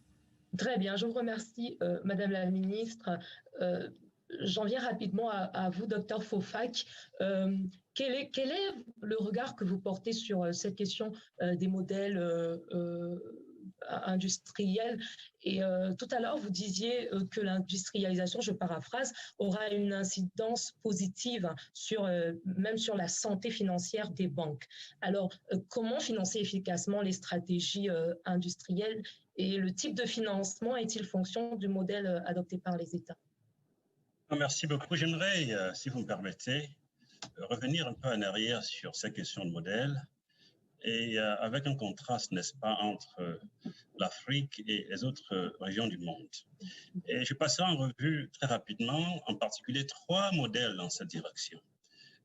Très bien, je vous remercie, Madame la Ministre. J'en viens rapidement à vous, Dr Fofak. Quel est le regard que vous portez sur cette question des modèles industriels? Et tout à l'heure, vous disiez que l'industrialisation, je paraphrase, aura une incidence positive même sur la santé financière des banques. Alors, comment financer efficacement les stratégies industrielles et le type de financement est-il fonction du modèle adopté par les États? Merci beaucoup. J'aimerais, si vous me permettez, revenir un peu en arrière sur ces questions de modèle et avec un contraste, n'est-ce pas, entre l'Afrique et les autres régions du monde. Et je passerai en revue très rapidement, en particulier 3 modèles dans cette direction.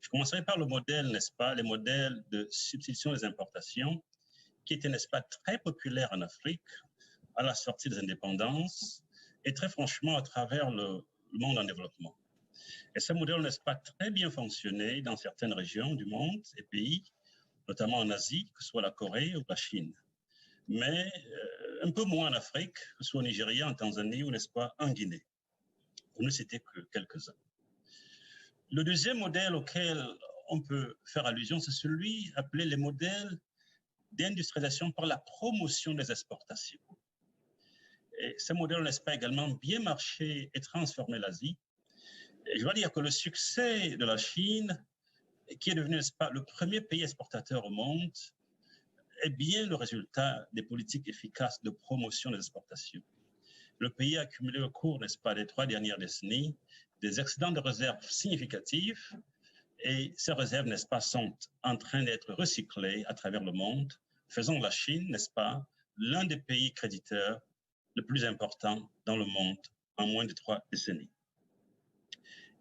Je commencerai par le modèle, n'est-ce pas, les modèles de substitution des importations qui étaient, n'est-ce pas, très populaires en Afrique à la sortie des indépendances et très franchement à travers le monde en développement. Et ce modèle, n'est-ce pas, très bien fonctionné dans certaines régions du monde et pays, notamment en Asie, que ce soit la Corée ou la Chine. Mais un peu moins en Afrique, que ce soit au Nigeria, en Tanzanie ou, n'est-ce pas, en Guinée. Pour ne citer que quelques-uns. Le deuxième modèle auquel on peut faire allusion, c'est celui appelé les modèles d'industrialisation par la promotion des exportations. Et ce modèle, n'est-ce pas, également bien marché et transformé l'Asie. Et je dois dire que le succès de la Chine, qui est devenu, n'est-ce pas, le premier pays exportateur au monde, est bien le résultat des politiques efficaces de promotion des exportations. Le pays a accumulé au cours, n'est-ce pas, des 3 dernières décennies, des excédents de réserves significatifs, et ces réserves, n'est-ce pas, sont en train d'être recyclées à travers le monde, faisant de la Chine, n'est-ce pas, l'un des pays créditeurs le plus important dans le monde en moins de 3 décennies.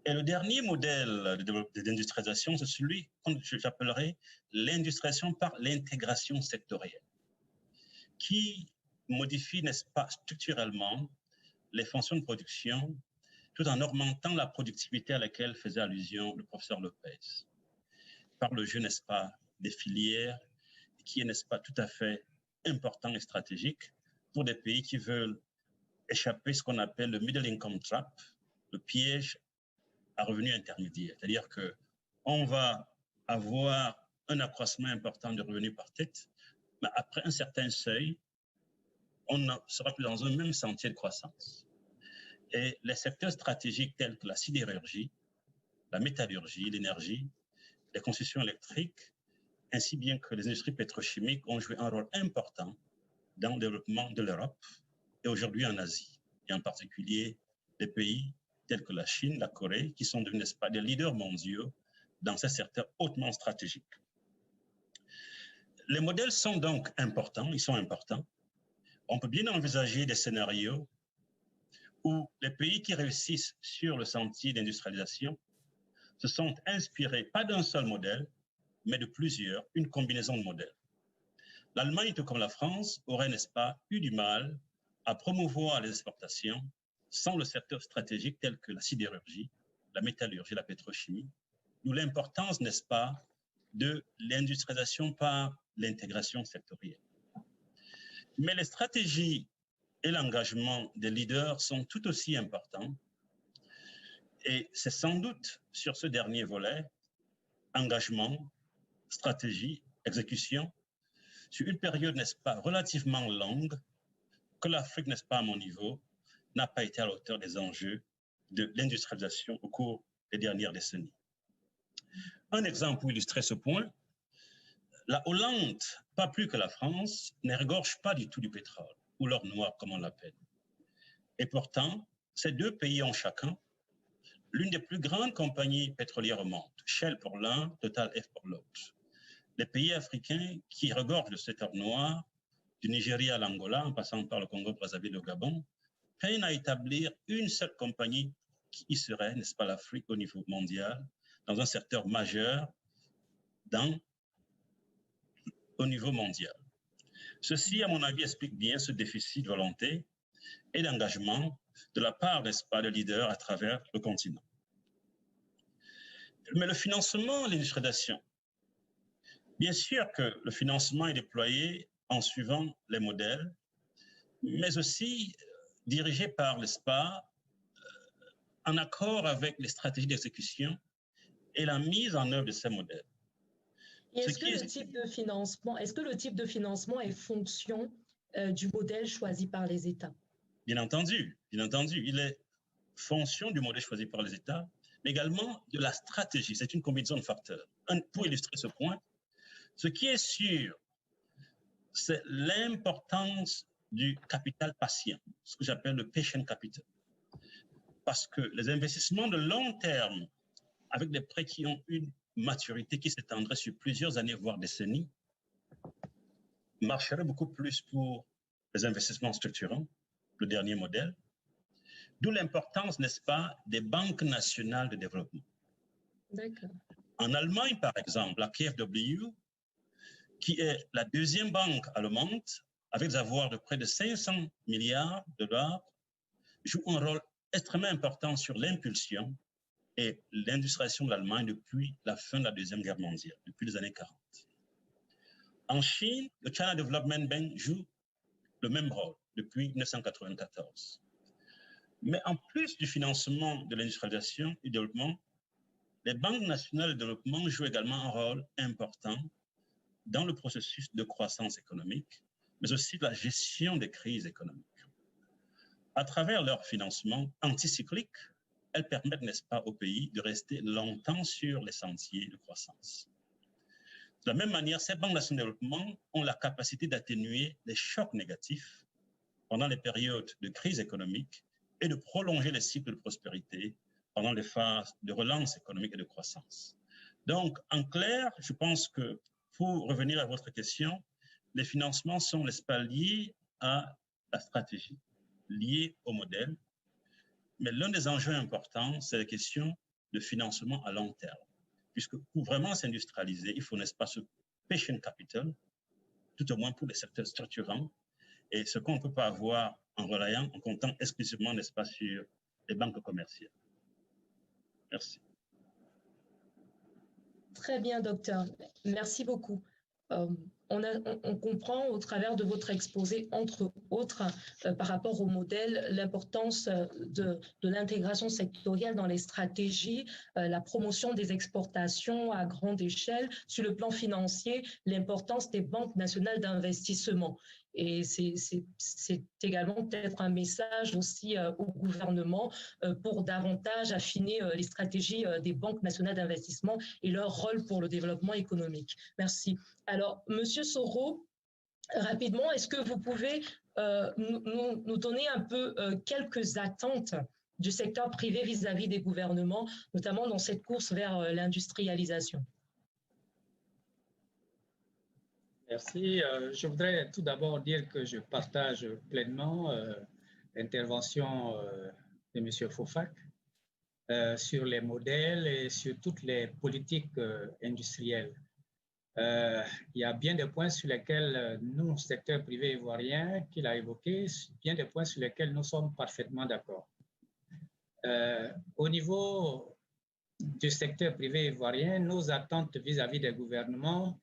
Et le dernier modèle d'industrialisation, c'est celui que j'appellerais l'industrialisation par l'intégration sectorielle, qui modifie, n'est-ce pas, structurellement les fonctions de production, tout en augmentant la productivité à laquelle faisait allusion le professeur Lopez, par le jeu, n'est-ce pas, des filières, qui est, n'est-ce pas, tout à fait important et stratégique pour des pays qui veulent échapper à ce qu'on appelle le middle income trap, le piège à revenus intermédiaires. C'est-à-dire qu'on va avoir un accroissement important de revenus par tête, mais après un certain seuil, on ne sera plus dans un même sentier de croissance. Et les secteurs stratégiques tels que la sidérurgie, la métallurgie, l'énergie, les constructions électriques, ainsi bien que les industries pétrochimiques ont joué un rôle important dans le développement de l'Europe et aujourd'hui en Asie, et en particulier des pays tels que la Chine, la Corée, qui sont devenus, n'est-ce pas, des leaders mondiaux dans ces secteurs hautement stratégiques. Les modèles sont donc importants, ils sont importants. On peut bien envisager des scénarios où les pays qui réussissent sur le sentier d'industrialisation se sont inspirés, pas d'un seul modèle, mais de plusieurs, une combinaison de modèles. L'Allemagne, tout comme la France, aurait, n'est-ce pas, eu du mal à promouvoir les exportations sans le secteur stratégique tel que la sidérurgie, la métallurgie, la pétrochimie, d'où l'importance, n'est-ce pas, de l'industrialisation par l'intégration sectorielle. Mais les stratégies et l'engagement des leaders sont tout aussi importants. Et c'est sans doute sur ce dernier volet, engagement, stratégie, exécution, sur une période, n'est-ce pas, relativement longue, que l'Afrique, n'est-ce pas, à mon niveau, n'a pas été à la hauteur des enjeux de l'industrialisation au cours des dernières décennies. Un exemple pour illustrer ce point, la Hollande, pas plus que la France, ne regorge pas du tout du pétrole, ou l'or noir, comme on l'appelle. Et pourtant, ces deux pays ont chacun l'une des plus grandes compagnies pétrolières au monde, Shell pour l'un, Total F pour l'autre. Les pays africains qui regorgent de cet or noir, du Nigeria à l'Angola, en passant par le Congo-Brazzaville et le Gabon, peinent à établir une seule compagnie qui serait, n'est-ce pas, l'Afrique au niveau mondial, dans un secteur majeur au niveau mondial. Ceci, à mon avis, explique bien ce déficit de volonté et d'engagement de la part, n'est-ce pas, de leaders à travers le continent. Mais le financement, l'industrialisation, bien sûr que le financement est déployé en suivant les modèles, mais aussi dirigé par, n'est-ce pas, en accord avec les stratégies d'exécution et la mise en œuvre de ces modèles. Est-ce que le type de financement est fonction du modèle choisi par les États? Bien entendu, il est fonction du modèle choisi par les États, mais également de la stratégie. C'est une combinaison de facteurs. Pour illustrer ce point, ce qui est sûr, c'est l'importance du capital patient, ce que j'appelle le patient capital. Parce que les investissements de long terme, avec des prêts qui ont une maturité qui s'étendrait sur plusieurs années, voire décennies, marcheraient beaucoup plus pour les investissements structurants, le dernier modèle, d'où l'importance, n'est-ce pas, des banques nationales de développement. D'accord. En Allemagne, par exemple, la KfW, qui est la deuxième banque allemande, avec des avoirs de près de 500 milliards de dollars, joue un rôle extrêmement important sur l'impulsion et l'industrialisation de l'Allemagne depuis la fin de la Deuxième Guerre mondiale, depuis les années 40. En Chine, le China Development Bank joue le même rôle depuis 1994. Mais en plus du financement de l'industrialisation et du développement, les banques nationales de développement jouent également un rôle important dans le processus de croissance économique, mais aussi de la gestion des crises économiques. À travers leur financement anticyclique, elles permettent, n'est-ce pas, au pays de rester longtemps sur les sentiers de croissance. De la même manière, ces banques nationales de développement ont la capacité d'atténuer les chocs négatifs pendant les périodes de crise économique et de prolonger les cycles de prospérité pendant les phases de relance économique et de croissance. Donc, en clair, je pense que pour revenir à votre question, les financements sont, n'est-ce pas, liés à la stratégie, liés au modèle, Mais l'un des enjeux importants, c'est la question de financement à long terme. Puisque pour vraiment s'industrialiser, il faut, n'est-ce pas, ce patient capital, tout au moins pour les secteurs structurants, et ce qu'on ne peut pas avoir en relayant, en comptant exclusivement, n'est-ce pas, sur les banques commerciales. Merci. Très bien, docteur. Merci beaucoup. On comprend au travers de votre exposé, entre autres, par rapport au modèle, l'importance de l'intégration sectorielle dans les stratégies, la promotion des exportations à grande échelle, sur le plan financier, l'importance des banques nationales d'investissement. Et c'est également peut-être un message aussi au gouvernement pour davantage affiner les stratégies des banques nationales d'investissement et leur rôle pour le développement économique. Merci. Alors, Monsieur Soro, rapidement, est-ce que vous pouvez nous donner un peu quelques attentes du secteur privé vis-à-vis des gouvernements, notamment dans cette course vers l'industrialisation? Merci. Je voudrais tout d'abord dire que je partage pleinement l'intervention de M. Fofak sur les modèles et sur toutes les politiques industrielles. Il y a bien des points sur lesquels nous, secteur privé ivoirien, qu'il a évoqué, bien des points sur lesquels nous sommes parfaitement d'accord. Au niveau du secteur privé ivoirien, nos attentes vis-à-vis des gouvernements,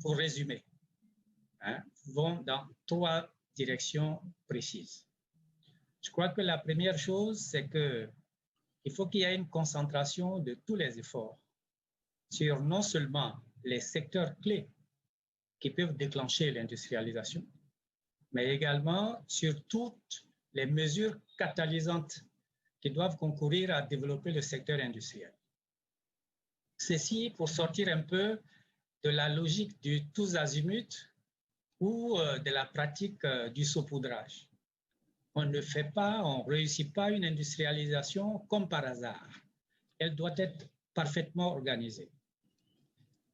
pour résumer, vont dans 3 directions précises. Je crois que la première chose, c'est qu'il faut qu'il y ait une concentration de tous les efforts sur non seulement les secteurs clés qui peuvent déclencher l'industrialisation, mais également sur toutes les mesures catalysantes qui doivent concourir à développer le secteur industriel. Ceci pour sortir un peu de la logique du tous azimuts ou de la pratique du saupoudrage. On ne fait pas, on ne réussit pas une industrialisation comme par hasard. Elle doit être parfaitement organisée.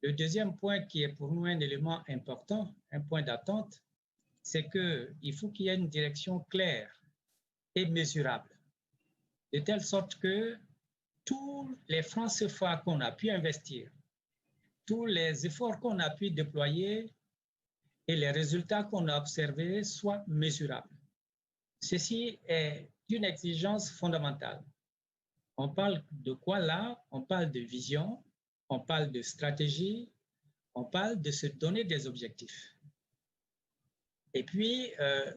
Le deuxième point qui est pour nous un élément important, un point d'attente, c'est qu'il faut qu'il y ait une direction claire et mesurable, de telle sorte que tous les francs CFA qu'on a pu investir, tous les efforts qu'on a pu déployer et les résultats qu'on a observés soient mesurables. Ceci est une exigence fondamentale. On parle de quoi là? On parle de vision, on parle de stratégie, on parle de se donner des objectifs. Et puis,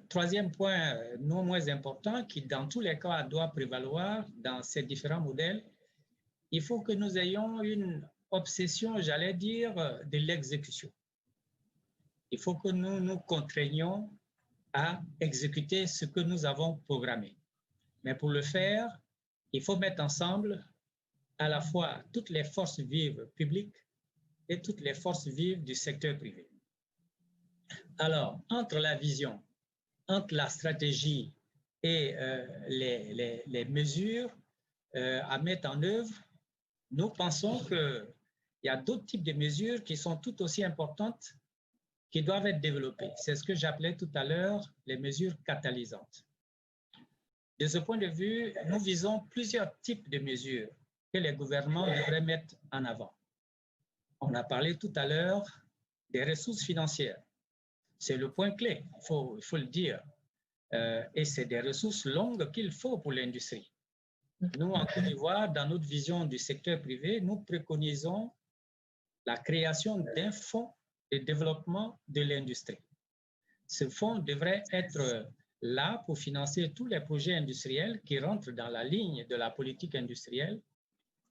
troisième point non moins important, qui dans tous les cas doit prévaloir dans ces différents modèles, il faut que nous ayons une obsession, j'allais dire, de l'exécution. Il faut que nous nous contraignions à exécuter ce que nous avons programmé. Mais pour le faire, il faut mettre ensemble à la fois toutes les forces vives publiques et toutes les forces vives du secteur privé. Alors, entre la vision, entre la stratégie et les mesures à mettre en œuvre, nous pensons qu'il y a d'autres types de mesures qui sont tout aussi importantes qui doivent être développées. C'est ce que j'appelais tout à l'heure les mesures catalysantes. De ce point de vue, nous visons plusieurs types de mesures que les gouvernements devraient mettre en avant. On a parlé tout à l'heure des ressources financières. C'est le point clé, il faut le dire. Et c'est des ressources longues qu'il faut pour l'industrie. Nous, en Côte d'Ivoire, dans notre vision du secteur privé, nous préconisons la création d'un fonds de développement de l'industrie. Ce fonds devrait être là pour financer tous les projets industriels qui rentrent dans la ligne de la politique industrielle.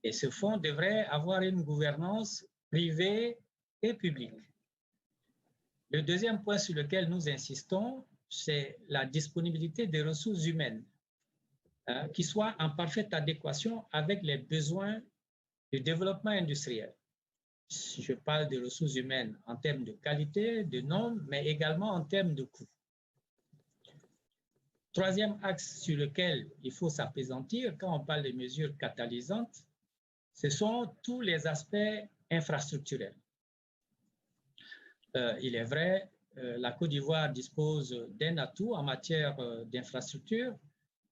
Et ce fonds devrait avoir une gouvernance privée et publique. Le deuxième point sur lequel nous insistons, c'est la disponibilité des ressources humaines qui soient en parfaite adéquation avec les besoins du développement industriel. Je parle de ressources humaines en termes de qualité, de nombre, mais également en termes de coût. Troisième axe sur lequel il faut s'appesantir quand on parle de mesures catalysantes, ce sont tous les aspects infrastructurels. Il est vrai, la Côte d'Ivoire dispose d'un atout en matière d'infrastructure.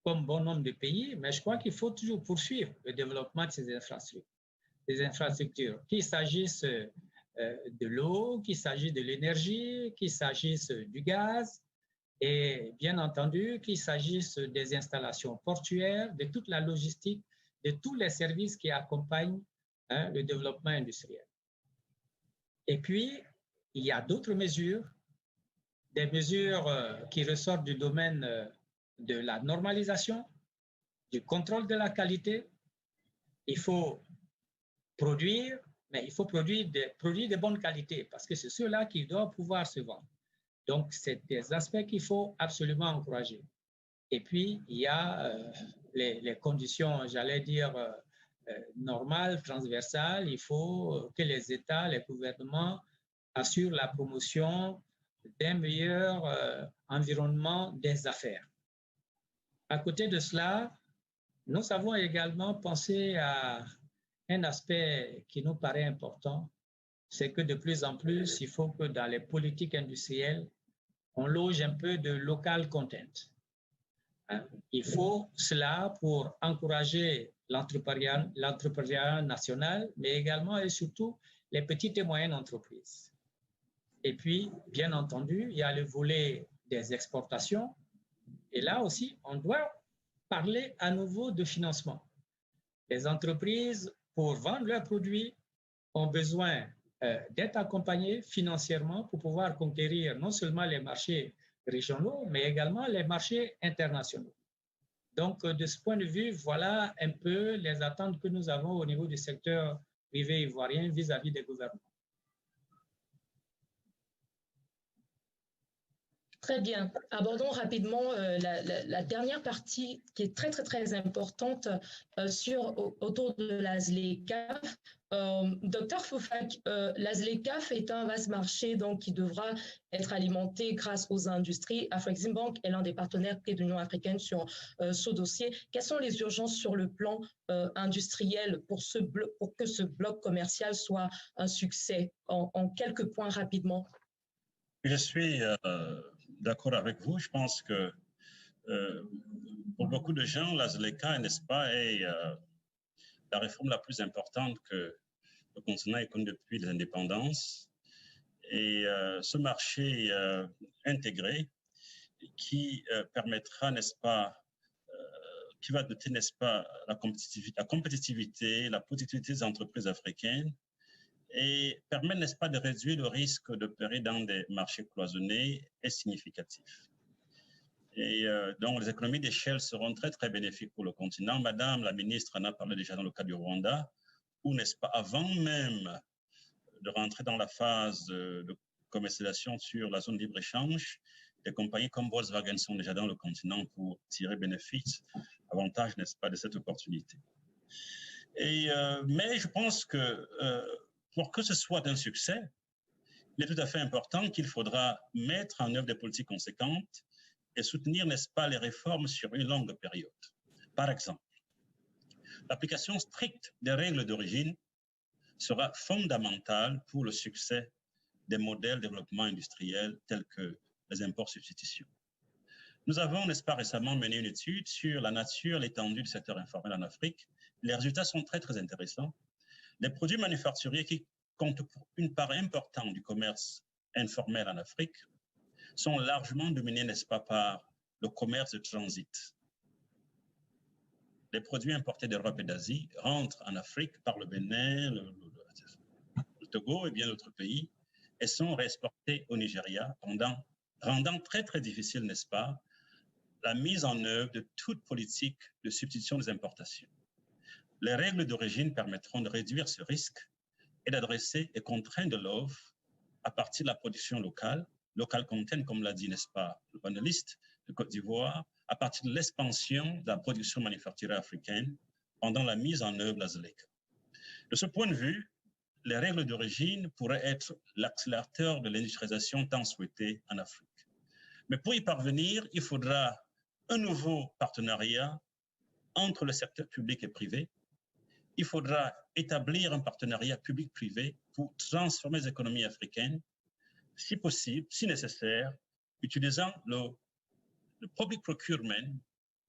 comme bon nombre de pays, mais je crois qu'il faut toujours poursuivre le développement de ces infrastructures, qu'il s'agisse de l'eau, qu'il s'agisse de l'énergie, qu'il s'agisse du gaz, et bien entendu qu'il s'agisse des installations portuaires, de toute la logistique, de tous les services qui accompagnent le développement industriel. Et puis, il y a d'autres mesures, des mesures qui ressortent du domaine de la normalisation, du contrôle de la qualité. Il faut produire, mais il faut produire des produits de bonne qualité parce que c'est ceux-là qui doivent pouvoir se vendre. Donc, c'est des aspects qu'il faut absolument encourager. Et puis, il y a les conditions, j'allais dire, normales, transversales. Il faut que les États, les gouvernements assurent la promotion d'un meilleur environnement des affaires. À côté de cela, nous avons également pensé à un aspect qui nous paraît important, c'est que de plus en plus, il faut que dans les politiques industrielles, on loge un peu de local content. Il faut cela pour encourager l'entrepreneuriat national, mais également et surtout les petites et moyennes entreprises. Et puis, bien entendu, il y a le volet des exportations. Et là aussi, on doit parler à nouveau de financement. Les entreprises, pour vendre leurs produits, ont besoin d'être accompagnées financièrement pour pouvoir conquérir non seulement les marchés régionaux, mais également les marchés internationaux. Donc, de ce point de vue, voilà un peu les attentes que nous avons au niveau du secteur privé ivoirien vis-à-vis des gouvernements. Très bien. Abordons rapidement la dernière partie qui est très, très, très importante autour de la ZLECAf. Docteur Fofak, la ZLECAf est un vaste marché donc, qui devra être alimenté grâce aux industries. Afreximbank est l'un des partenaires clés de l'Union africaine sur ce dossier. Quelles sont les urgences sur le plan industriel pour que ce bloc commercial soit un succès en quelques points rapidement? Je suis d'accord avec vous. Je pense que pour beaucoup de gens, la ZLECA, n'est-ce pas, est la réforme la plus importante que le continent ait connue depuis les indépendances. Et ce marché intégré qui permettra, n'est-ce pas, qui va doter, n'est-ce pas, la compétitivité, la productivité des entreprises africaines et permet, n'est-ce pas, de réduire le risque d'opérer dans des marchés cloisonnés est significatif. Et donc, les économies d'échelle seront très, très bénéfiques pour le continent. Madame la ministre en a parlé déjà dans le cas du Rwanda, où, n'est-ce pas, avant même de rentrer dans la phase de commercialisation sur la zone de libre-échange, des compagnies comme Volkswagen sont déjà dans le continent pour tirer bénéfice, avantage, n'est-ce pas, de cette opportunité. Et, mais je pense que pour que ce soit un succès, il est tout à fait important qu'il faudra mettre en œuvre des politiques conséquentes et soutenir, n'est-ce pas, les réformes sur une longue période. Par exemple, l'application stricte des règles d'origine sera fondamentale pour le succès des modèles de développement industriel tels que les imports-substitutions. Nous avons, n'est-ce pas, récemment mené une étude sur la nature, l'étendue du secteur informel en Afrique. Les résultats sont très, très intéressants. Les produits manufacturiers qui comptent pour une part importante du commerce informel en Afrique sont largement dominés, n'est-ce pas, par le commerce de transit. Les produits importés d'Europe et d'Asie rentrent en Afrique par le Bénin, le Togo et bien d'autres pays et sont réexportés au Nigeria, rendant très, très difficile, n'est-ce pas, la mise en œuvre de toute politique de substitution des importations. Les règles d'origine permettront de réduire ce risque et d'adresser les contraintes de l'offre à partir de la production locale, local content, comme l'a dit, n'est-ce pas, le panéliste de Côte d'Ivoire, à partir de l'expansion de la production manufacturière africaine pendant la mise en œuvre de la ZLECA. De ce point de vue, les règles d'origine pourraient être l'accélérateur de l'industrialisation tant souhaitée en Afrique. Mais pour y parvenir, il faudra un nouveau partenariat entre le secteur public et privé. Il faudra établir un partenariat public-privé pour transformer les économies africaines, si possible, si nécessaire, utilisant le public procurement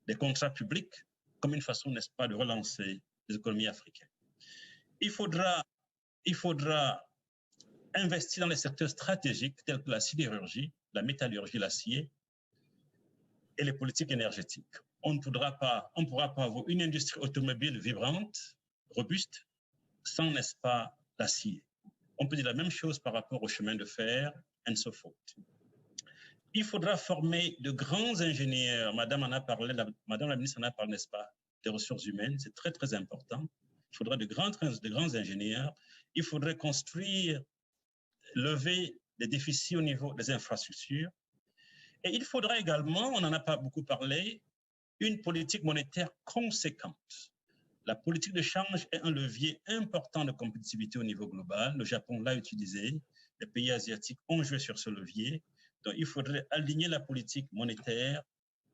des contrats publics comme une façon, n'est-ce pas, de relancer les économies africaines. Il faudra investir dans les secteurs stratégiques tels que la sidérurgie, la métallurgie, l'acier et les politiques énergétiques. On ne pourra pas avoir une industrie automobile vibrante, robuste, sans, n'est-ce pas, l'acier. On peut dire la même chose par rapport au chemin de fer, and so forth. Il faudra former de grands ingénieurs. Madame la ministre en a parlé, n'est-ce pas, des ressources humaines. C'est très, très important. Il faudra de grands ingénieurs. Il faudrait construire, lever des déficits au niveau des infrastructures. Et il faudra également, on n'en a pas beaucoup parlé, une politique monétaire conséquente. La politique de change est un levier important de compétitivité au niveau global. Le Japon l'a utilisé. Les pays asiatiques ont joué sur ce levier. Donc, il faudrait aligner la politique monétaire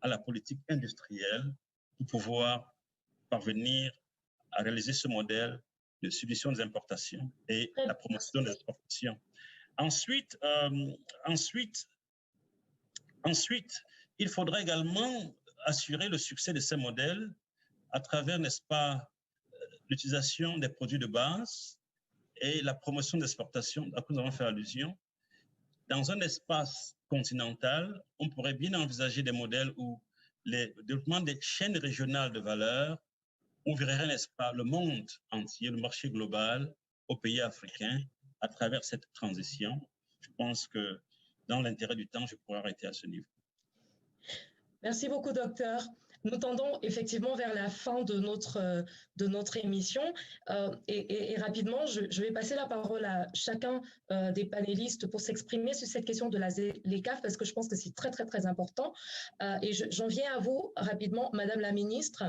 à la politique industrielle pour pouvoir parvenir à réaliser ce modèle de subvention des importations et la promotion des exportations. Ensuite, il faudra également assurer le succès de ces modèles à travers, n'est-ce pas, l'utilisation des produits de base et la promotion d'exportation à laquelle nous avons fait allusion. Dans un espace continental, on pourrait bien envisager des modèles où le développement des chaînes régionales de valeur ouvrirait, n'est-ce pas, le monde entier, le marché global aux pays africains à travers cette transition. Je pense que dans l'intérêt du temps, je pourrais arrêter à ce niveau. Merci beaucoup, docteur. Nous tendons effectivement vers la fin de notre émission et rapidement, je vais passer la parole à chacun des panélistes pour s'exprimer sur cette question de la ZLECAf parce que je pense que c'est très, très, très important. Et j'en viens à vous rapidement, Madame la Ministre.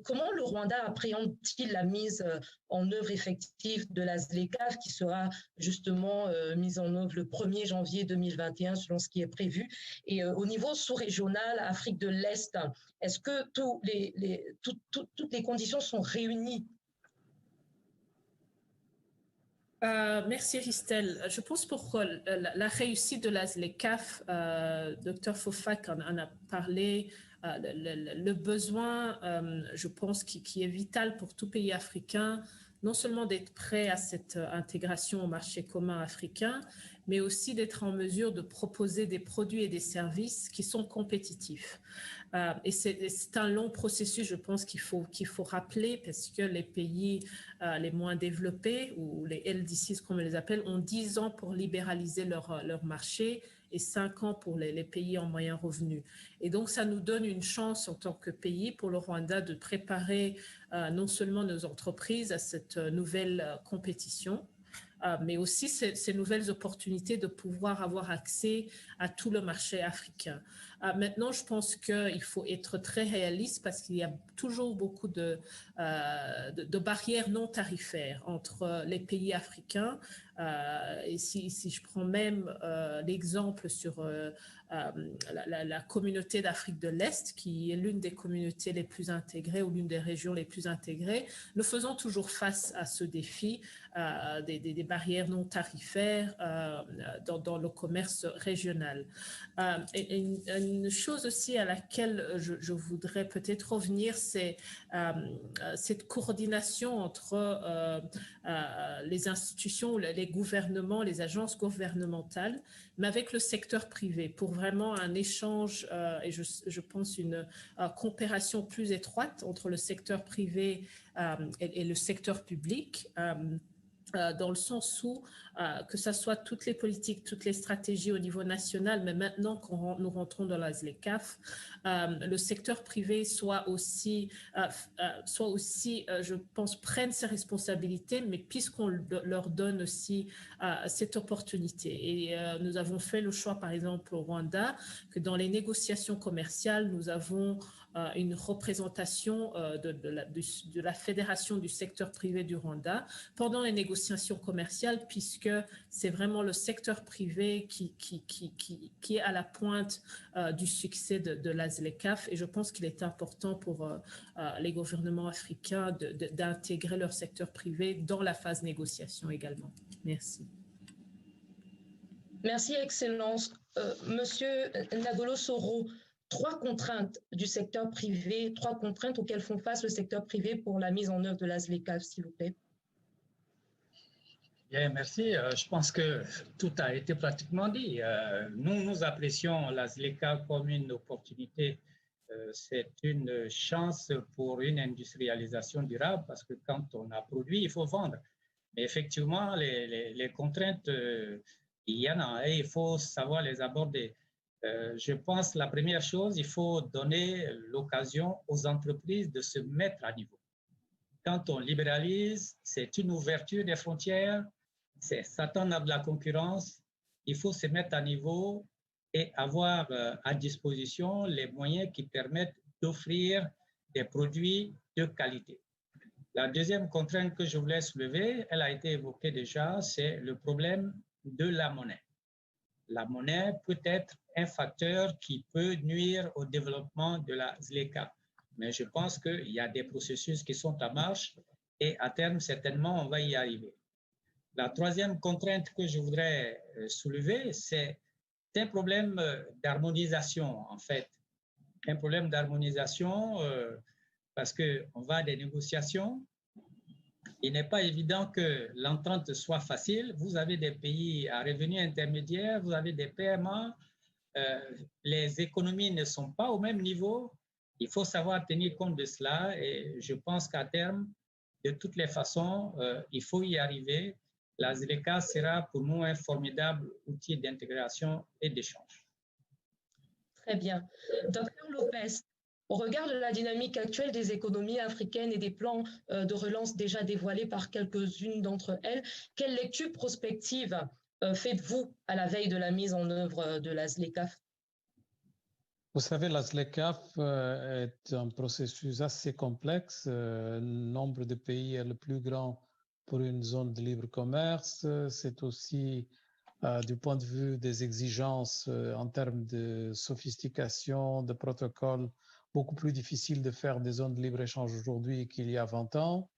Comment le Rwanda appréhende-t-il la mise en œuvre effective de la ZLECAf qui sera justement mise en œuvre le 1er janvier 2021 selon ce qui est prévu? Et au niveau sous-régional, Afrique de l'Est, est-ce que toutes les conditions sont réunies? Merci Christelle. Je pense pour la réussite de la ZLECAf, Dr Fofak en a parlé, le besoin, je pense, qui est vital pour tout pays africain, non seulement d'être prêt à cette intégration au marché commun africain, mais aussi d'être en mesure de proposer des produits et des services qui sont compétitifs. Et c'est un long processus, je pense, qu'il faut rappeler parce que les pays les moins développés, ou les LDCs comme on les appelle, ont 10 ans pour libéraliser leur marché et 5 ans pour les pays en moyen revenu. Et donc, ça nous donne une chance en tant que pays pour le Rwanda de préparer non seulement nos entreprises à cette nouvelle compétition, mais aussi ces nouvelles opportunités de pouvoir avoir accès à tout le marché africain. Maintenant, je pense qu'il faut être très réaliste parce qu'il y a toujours beaucoup de barrières non tarifaires entre les pays africains. Et si je prends même l'exemple sur la communauté d'Afrique de l'Est, qui est l'une des communautés les plus intégrées ou l'une des régions les plus intégrées, nous faisons toujours face à ce défi des barrières non tarifaires dans le commerce régional. Et une chose aussi à laquelle je voudrais peut-être revenir, c'est cette coordination entre les institutions, les gouvernements, les agences gouvernementales, mais avec le secteur privé pour vraiment un échange et je pense une coopération plus étroite entre le secteur privé et le secteur public. Dans le sens où, que ce soit toutes les politiques, toutes les stratégies au niveau national, mais maintenant quand nous rentrons dans la ZLECAf, le secteur privé soit aussi, je pense, prenne ses responsabilités, mais puisqu'on leur donne aussi cette opportunité. Et nous avons fait le choix, par exemple, au Rwanda, que dans les négociations commerciales, nous avons une représentation de la Fédération du secteur privé du Rwanda pendant les négociations commerciales, puisque c'est vraiment le secteur privé qui est à la pointe du succès de la ZLECAf. Et je pense qu'il est important pour les gouvernements africains d'intégrer leur secteur privé dans la phase négociation également. Merci. Merci, Excellence. Monsieur Ndagolo Soro, 3 contraintes du secteur privé, 3 contraintes auxquelles font face le secteur privé pour la mise en œuvre de la ZLECAf, s'il vous plaît. Bien, merci. Je pense que tout a été pratiquement dit. Nous apprécions la ZLECA comme une opportunité. C'est une chance pour une industrialisation durable parce que quand on a produit, il faut vendre. Mais effectivement, les contraintes, il y en a et il faut savoir les aborder. Je pense que la première chose, il faut donner l'occasion aux entreprises de se mettre à niveau. Quand on libéralise, c'est une ouverture des frontières, c'est s'attendre à de la concurrence. Il faut se mettre à niveau et avoir à disposition les moyens qui permettent d'offrir des produits de qualité. La deuxième contrainte que je voulais soulever, elle a été évoquée déjà, c'est le problème de la monnaie. La monnaie peut être un facteur qui peut nuire au développement de la ZLECA. Mais je pense qu'il y a des processus qui sont en marche et à terme, certainement, on va y arriver. La troisième contrainte que je voudrais soulever, c'est un problème d'harmonisation, en fait. Un problème d'harmonisation parce qu'on va à des négociations. Il n'est pas évident que l'entente soit facile. Vous avez des pays à revenus intermédiaires, vous avez des PMA, les économies ne sont pas au même niveau. Il faut savoir tenir compte de cela et je pense qu'à terme, de toutes les façons, il faut y arriver. La ZLECA sera pour nous un formidable outil d'intégration et d'échange. Très bien. Docteur Lopez, au regard de la dynamique actuelle des économies africaines et des plans de relance déjà dévoilés par quelques-unes d'entre elles, quelle lecture prospective faites-vous à la veille de la mise en œuvre de la ZLECAf? Vous savez, la ZLECAf est un processus assez complexe. Le nombre de pays est le plus grand pour une zone de libre commerce. C'est aussi, du point de vue des exigences en termes de sophistication, de protocole, beaucoup plus difficile de faire des zones de libre-échange aujourd'hui qu'il y a 20 ans,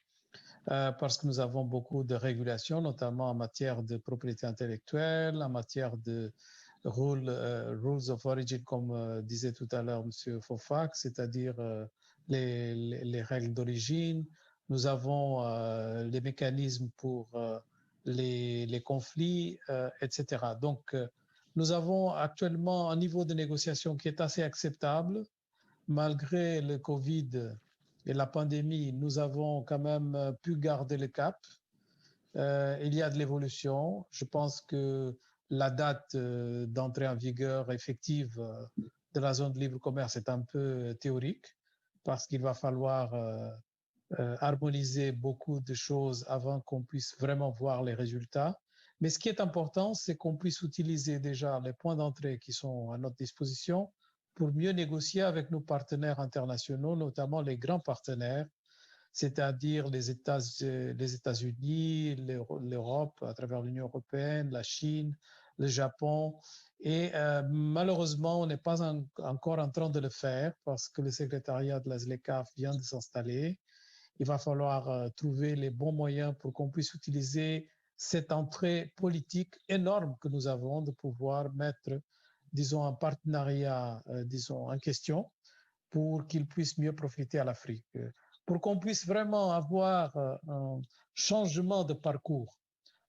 parce que nous avons beaucoup de régulations, notamment en matière de propriété intellectuelle, en matière de rules of origin, comme disait tout à l'heure M. Fofac, c'est-à-dire les règles d'origine. Nous avons les mécanismes pour les conflits, etc. Donc, nous avons actuellement un niveau de négociation qui est assez acceptable. Malgré le Covid et la pandémie, nous avons quand même pu garder le cap. Il y a de l'évolution. Je pense que la date d'entrée en vigueur effective de la zone de libre commerce est un peu théorique parce qu'il va falloir harmoniser beaucoup de choses avant qu'on puisse vraiment voir les résultats. Mais ce qui est important, c'est qu'on puisse utiliser déjà les points d'entrée qui sont à notre disposition pour mieux négocier avec nos partenaires internationaux, notamment les grands partenaires, c'est-à-dire les États-Unis, l'Europe à travers l'Union européenne, la Chine, le Japon. Et malheureusement, on n'est pas encore en train de le faire parce que le secrétariat de la ZLECAf vient de s'installer. Il va falloir trouver les bons moyens pour qu'on puisse utiliser cette entrée politique énorme que nous avons de pouvoir mettre, disons, un partenariat, disons, en question pour qu'il puisse mieux profiter à l'Afrique. Pour qu'on puisse vraiment avoir un changement de parcours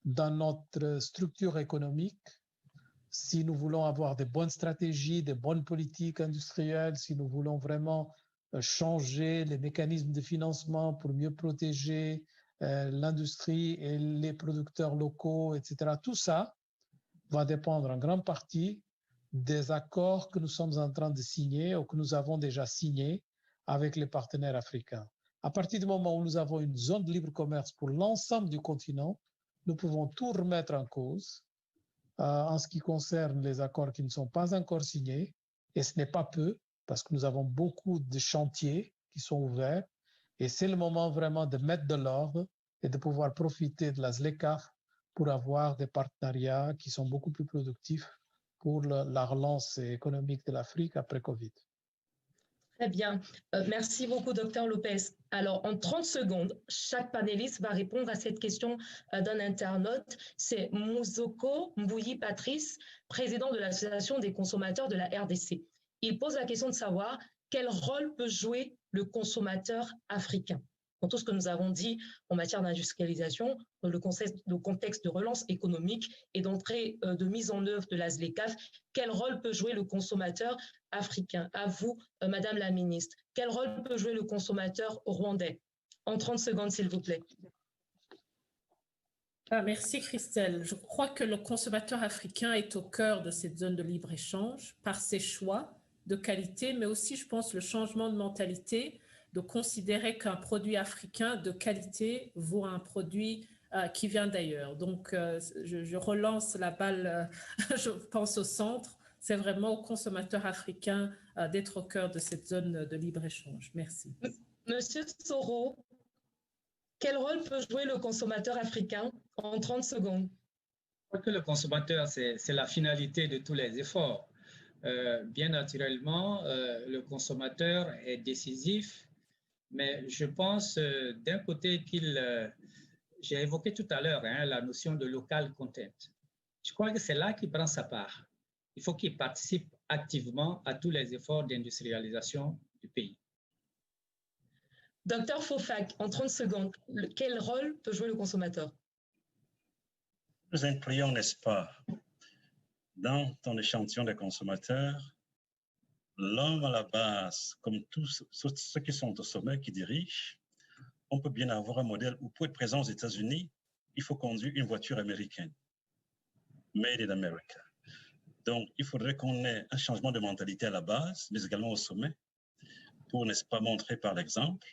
dans notre structure économique, si nous voulons avoir des bonnes stratégies, des bonnes politiques industrielles, si nous voulons vraiment changer les mécanismes de financement pour mieux protéger l'industrie et les producteurs locaux, etc. Tout ça va dépendre en grande partie des accords que nous sommes en train de signer ou que nous avons déjà signés avec les partenaires africains. À partir du moment où nous avons une zone de libre commerce pour l'ensemble du continent, nous pouvons tout remettre en cause en ce qui concerne les accords qui ne sont pas encore signés, et ce n'est pas peu, parce que nous avons beaucoup de chantiers qui sont ouverts, et c'est le moment vraiment de mettre de l'ordre et de pouvoir profiter de la ZLECAf pour avoir des partenariats qui sont beaucoup plus productifs pour la relance économique de l'Afrique après Covid. Très bien. Merci beaucoup, Dr Lopez. Alors, en 30 secondes, chaque panéliste va répondre à cette question d'un internaute. C'est Mouzoko Mbouyi Patrice, président de l'Association des consommateurs de la RDC. il pose la question de savoir quel rôle peut jouer le consommateur africain. Dans tout ce que nous avons dit en matière d'industrialisation, dans le contexte de relance économique et d'entrée de mise en œuvre de la ZLECAf, quel rôle peut jouer le consommateur africain? À vous, Madame la Ministre, quel rôle peut jouer le consommateur rwandais? En 30 secondes, s'il vous plaît. Merci Christelle. Je crois que le consommateur africain est au cœur de cette zone de libre-échange par ses choix de qualité, mais aussi, je pense, le changement de mentalité de considérer qu'un produit africain de qualité vaut un produit qui vient d'ailleurs. Donc, je relance la balle, je pense au centre. C'est vraiment au consommateur africain d'être au cœur de cette zone de libre-échange. Merci. Monsieur Soro, quel rôle peut jouer le consommateur africain en 30 secondes? Je crois que le consommateur, c'est la finalité de tous les efforts. Bien naturellement, le consommateur est décisif, mais je pense d'un côté j'ai évoqué tout à l'heure la notion de local content. Je crois que c'est là qu'il prend sa part. Il faut qu'il participe activement à tous les efforts d'industrialisation du pays. Docteur Fofak, en 30 secondes, quel rôle peut jouer le consommateur? Nous incluons, n'est-ce pas, dans ton échantillon des consommateurs, l'homme à la base, comme tous ceux qui sont au sommet, qui dirigent. On peut bien avoir un modèle où pour être présent aux États-Unis, il faut conduire une voiture américaine, made in America. Donc, il faudrait qu'on ait un changement de mentalité à la base, mais également au sommet, pour, n'est-ce pas, montrer par l'exemple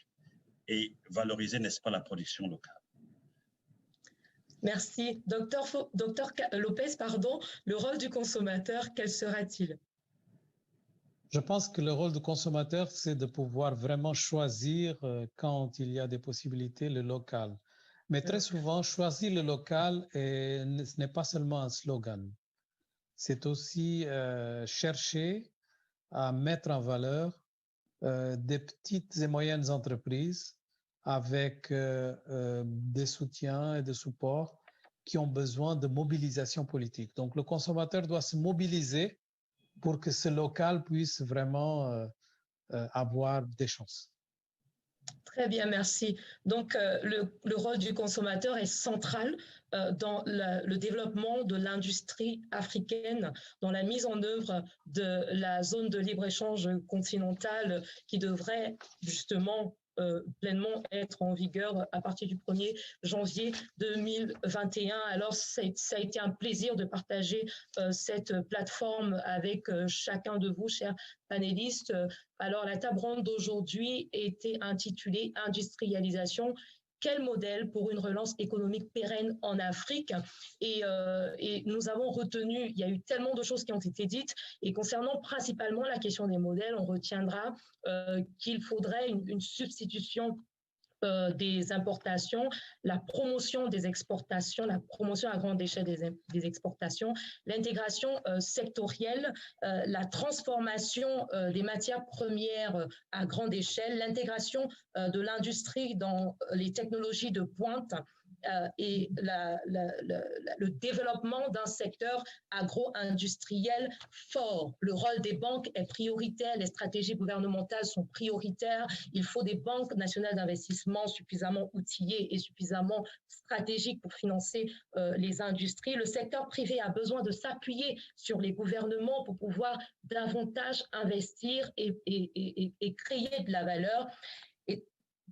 et valoriser, n'est-ce pas, la production locale. Merci. Docteur Lopez, pardon, le rôle du consommateur, quel sera-t-il? Je pense que le rôle du consommateur, c'est de pouvoir vraiment choisir quand il y a des possibilités le local. Mais très souvent, choisir le local, ce n'est pas seulement un slogan. C'est aussi chercher à mettre en valeur des petites et moyennes entreprises avec des soutiens et des supports qui ont besoin de mobilisation politique. Donc, le consommateur doit se mobiliser pour que ce local puisse vraiment avoir des chances. Très bien, merci. Donc, le rôle du consommateur est central dans le développement de l'industrie africaine, dans la mise en œuvre de la zone de libre-échange continentale qui devrait justement pleinement être en vigueur à partir du 1er janvier 2021. Alors, ça a été un plaisir de partager cette plateforme avec chacun de vous, chers panélistes. Alors, la table ronde d'aujourd'hui était intitulée « Industrialisation ». Quel modèle pour une relance économique pérenne en Afrique? Et nous avons retenu, il y a eu tellement de choses qui ont été dites, et concernant principalement la question des modèles, on retiendra qu'il faudrait une substitution des importations, la promotion des exportations, la promotion à grande échelle des exportations, l'intégration sectorielle, la transformation des matières premières à grande échelle, l'intégration de l'industrie dans les technologies de pointe et le développement d'un secteur agro-industriel fort. Le rôle des banques est prioritaire, les stratégies gouvernementales sont prioritaires. Il faut des banques nationales d'investissement suffisamment outillées et suffisamment stratégiques pour financer les industries. Le secteur privé a besoin de s'appuyer sur les gouvernements pour pouvoir davantage investir et créer de la valeur. Et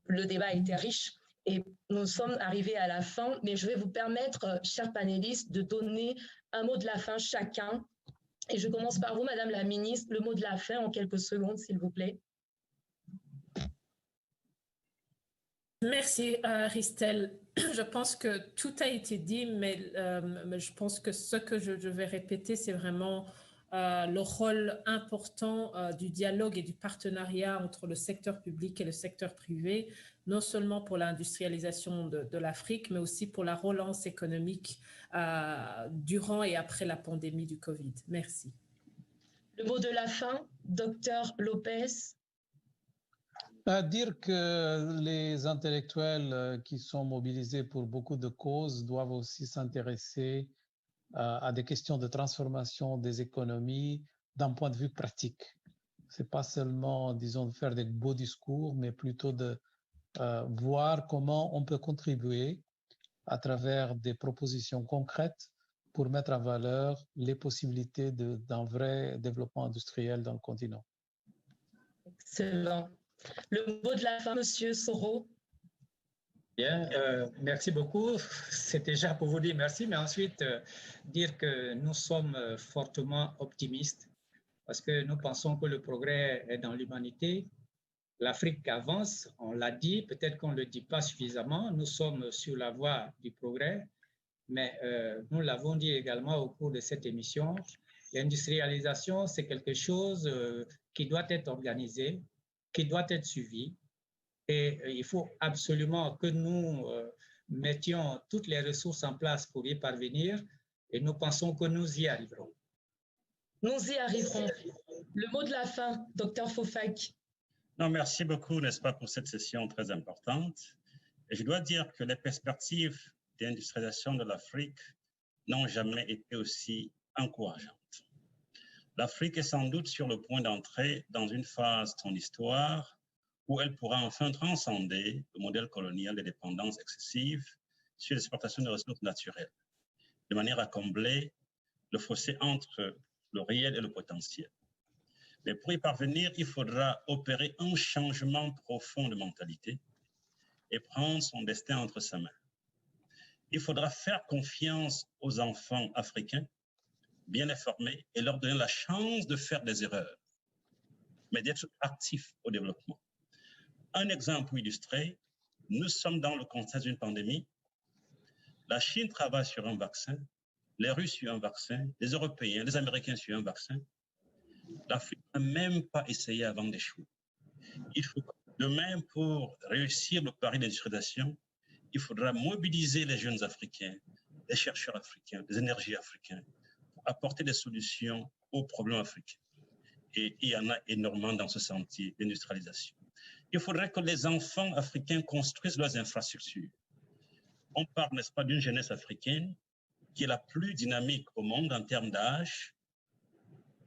le débat était riche. Et nous sommes arrivés à la fin, mais je vais vous permettre, chers panélistes, de donner un mot de la fin chacun. Et je commence par vous, Madame la Ministre, le mot de la fin en quelques secondes, s'il vous plaît. Merci, Christelle. Je pense que tout a été dit, mais je pense que ce que je vais répéter, c'est vraiment le rôle important du dialogue et du partenariat entre le secteur public et le secteur privé, non seulement pour l'industrialisation de l'Afrique, mais aussi pour la relance économique durant et après la pandémie du Covid. Merci. Le mot de la fin, Docteur Lopez. À dire que les intellectuels qui sont mobilisés pour beaucoup de causes doivent aussi s'intéresser à des questions de transformation des économies d'un point de vue pratique. C'est pas seulement, disons, de faire des beaux discours, mais plutôt de voir comment on peut contribuer à travers des propositions concrètes pour mettre en valeur les possibilités d'un vrai développement industriel dans le continent. Excellent. Le mot de la fin, Monsieur Soro. Bien, merci beaucoup. C'est déjà pour vous dire merci, mais ensuite dire que nous sommes fortement optimistes parce que nous pensons que le progrès est dans l'humanité. L'Afrique avance, on l'a dit, peut-être qu'on ne le dit pas suffisamment. Nous sommes sur la voie du progrès, mais nous l'avons dit également au cours de cette émission. L'industrialisation, c'est quelque chose qui doit être organisé, qui doit être suivi. Et il faut absolument que nous mettions toutes les ressources en place pour y parvenir et nous pensons que nous y arriverons. Nous y arriverons. Le mot de la fin, Dr Fofak. Non, merci beaucoup, n'est-ce pas, pour cette session très importante. Et je dois dire que les perspectives d'industrialisation de l'Afrique n'ont jamais été aussi encourageantes. L'Afrique est sans doute sur le point d'entrer dans une phase de son histoire où elle pourra enfin transcender le modèle colonial des dépendances excessives sur l'exploitation des ressources naturelles, de manière à combler le fossé entre le réel et le potentiel. Mais pour y parvenir, il faudra opérer un changement profond de mentalité et prendre son destin entre ses mains. Il faudra faire confiance aux enfants africains, bien informés, et leur donner la chance de faire des erreurs, mais d'être actifs au développement. Un exemple pour illustrer, nous sommes dans le contexte d'une pandémie. La Chine travaille sur un vaccin, les Russes sur un vaccin, les Européens, les Américains sur un vaccin. L'Afrique n'a même pas essayé avant d'échouer. Il faut, de même, pour réussir le pari d'industrialisation, il faudra mobiliser les jeunes Africains, les chercheurs africains, les énergies africaines, pour apporter des solutions aux problèmes africains. Et il y en a énormément dans ce sentier d'industrialisation. Il faudrait que les enfants africains construisent leurs infrastructures. On parle, n'est-ce pas, d'une jeunesse africaine qui est la plus dynamique au monde en termes d'âge.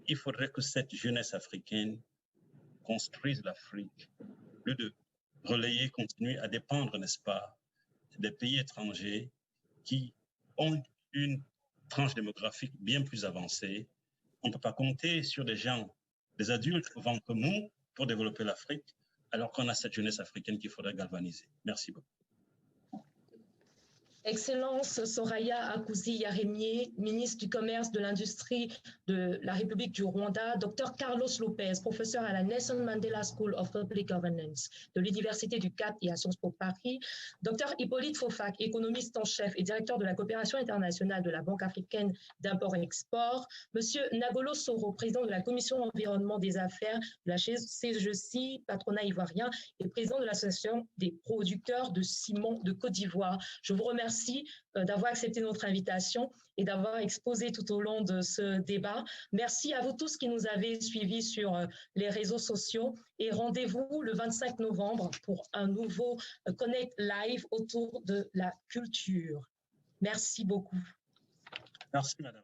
Il faudrait que cette jeunesse africaine construise l'Afrique, au lieu de relayer, continuer à dépendre, n'est-ce pas, des pays étrangers qui ont une tranche démographique bien plus avancée. On ne peut pas compter sur des gens, des adultes vent comme nous pour développer l'Afrique, alors qu'on a cette jeunesse africaine qu'il faudrait galvaniser. Merci beaucoup. Excellence Soraya Akouzi-Yaremye, ministre du Commerce, de l'Industrie de la République du Rwanda, Dr Carlos Lopez, professeur à la Nelson Mandela School of Public Governance de l'Université du Cap et à Sciences Po Paris, Dr Hippolyte Fofak, économiste en chef et directeur de la coopération internationale de la Banque africaine d'import-export, Monsieur Nagolo Soro, président de la Commission environnement des affaires de la CGC, patronat ivoirien, et président de l'Association des producteurs de ciment de Côte d'Ivoire. Je vous remercie d'avoir accepté notre invitation et d'avoir exposé tout au long de ce débat. Merci à vous tous qui nous avez suivis sur les réseaux sociaux et rendez-vous le 25 novembre pour un nouveau Connect Live autour de la culture. Merci beaucoup. Merci, madame.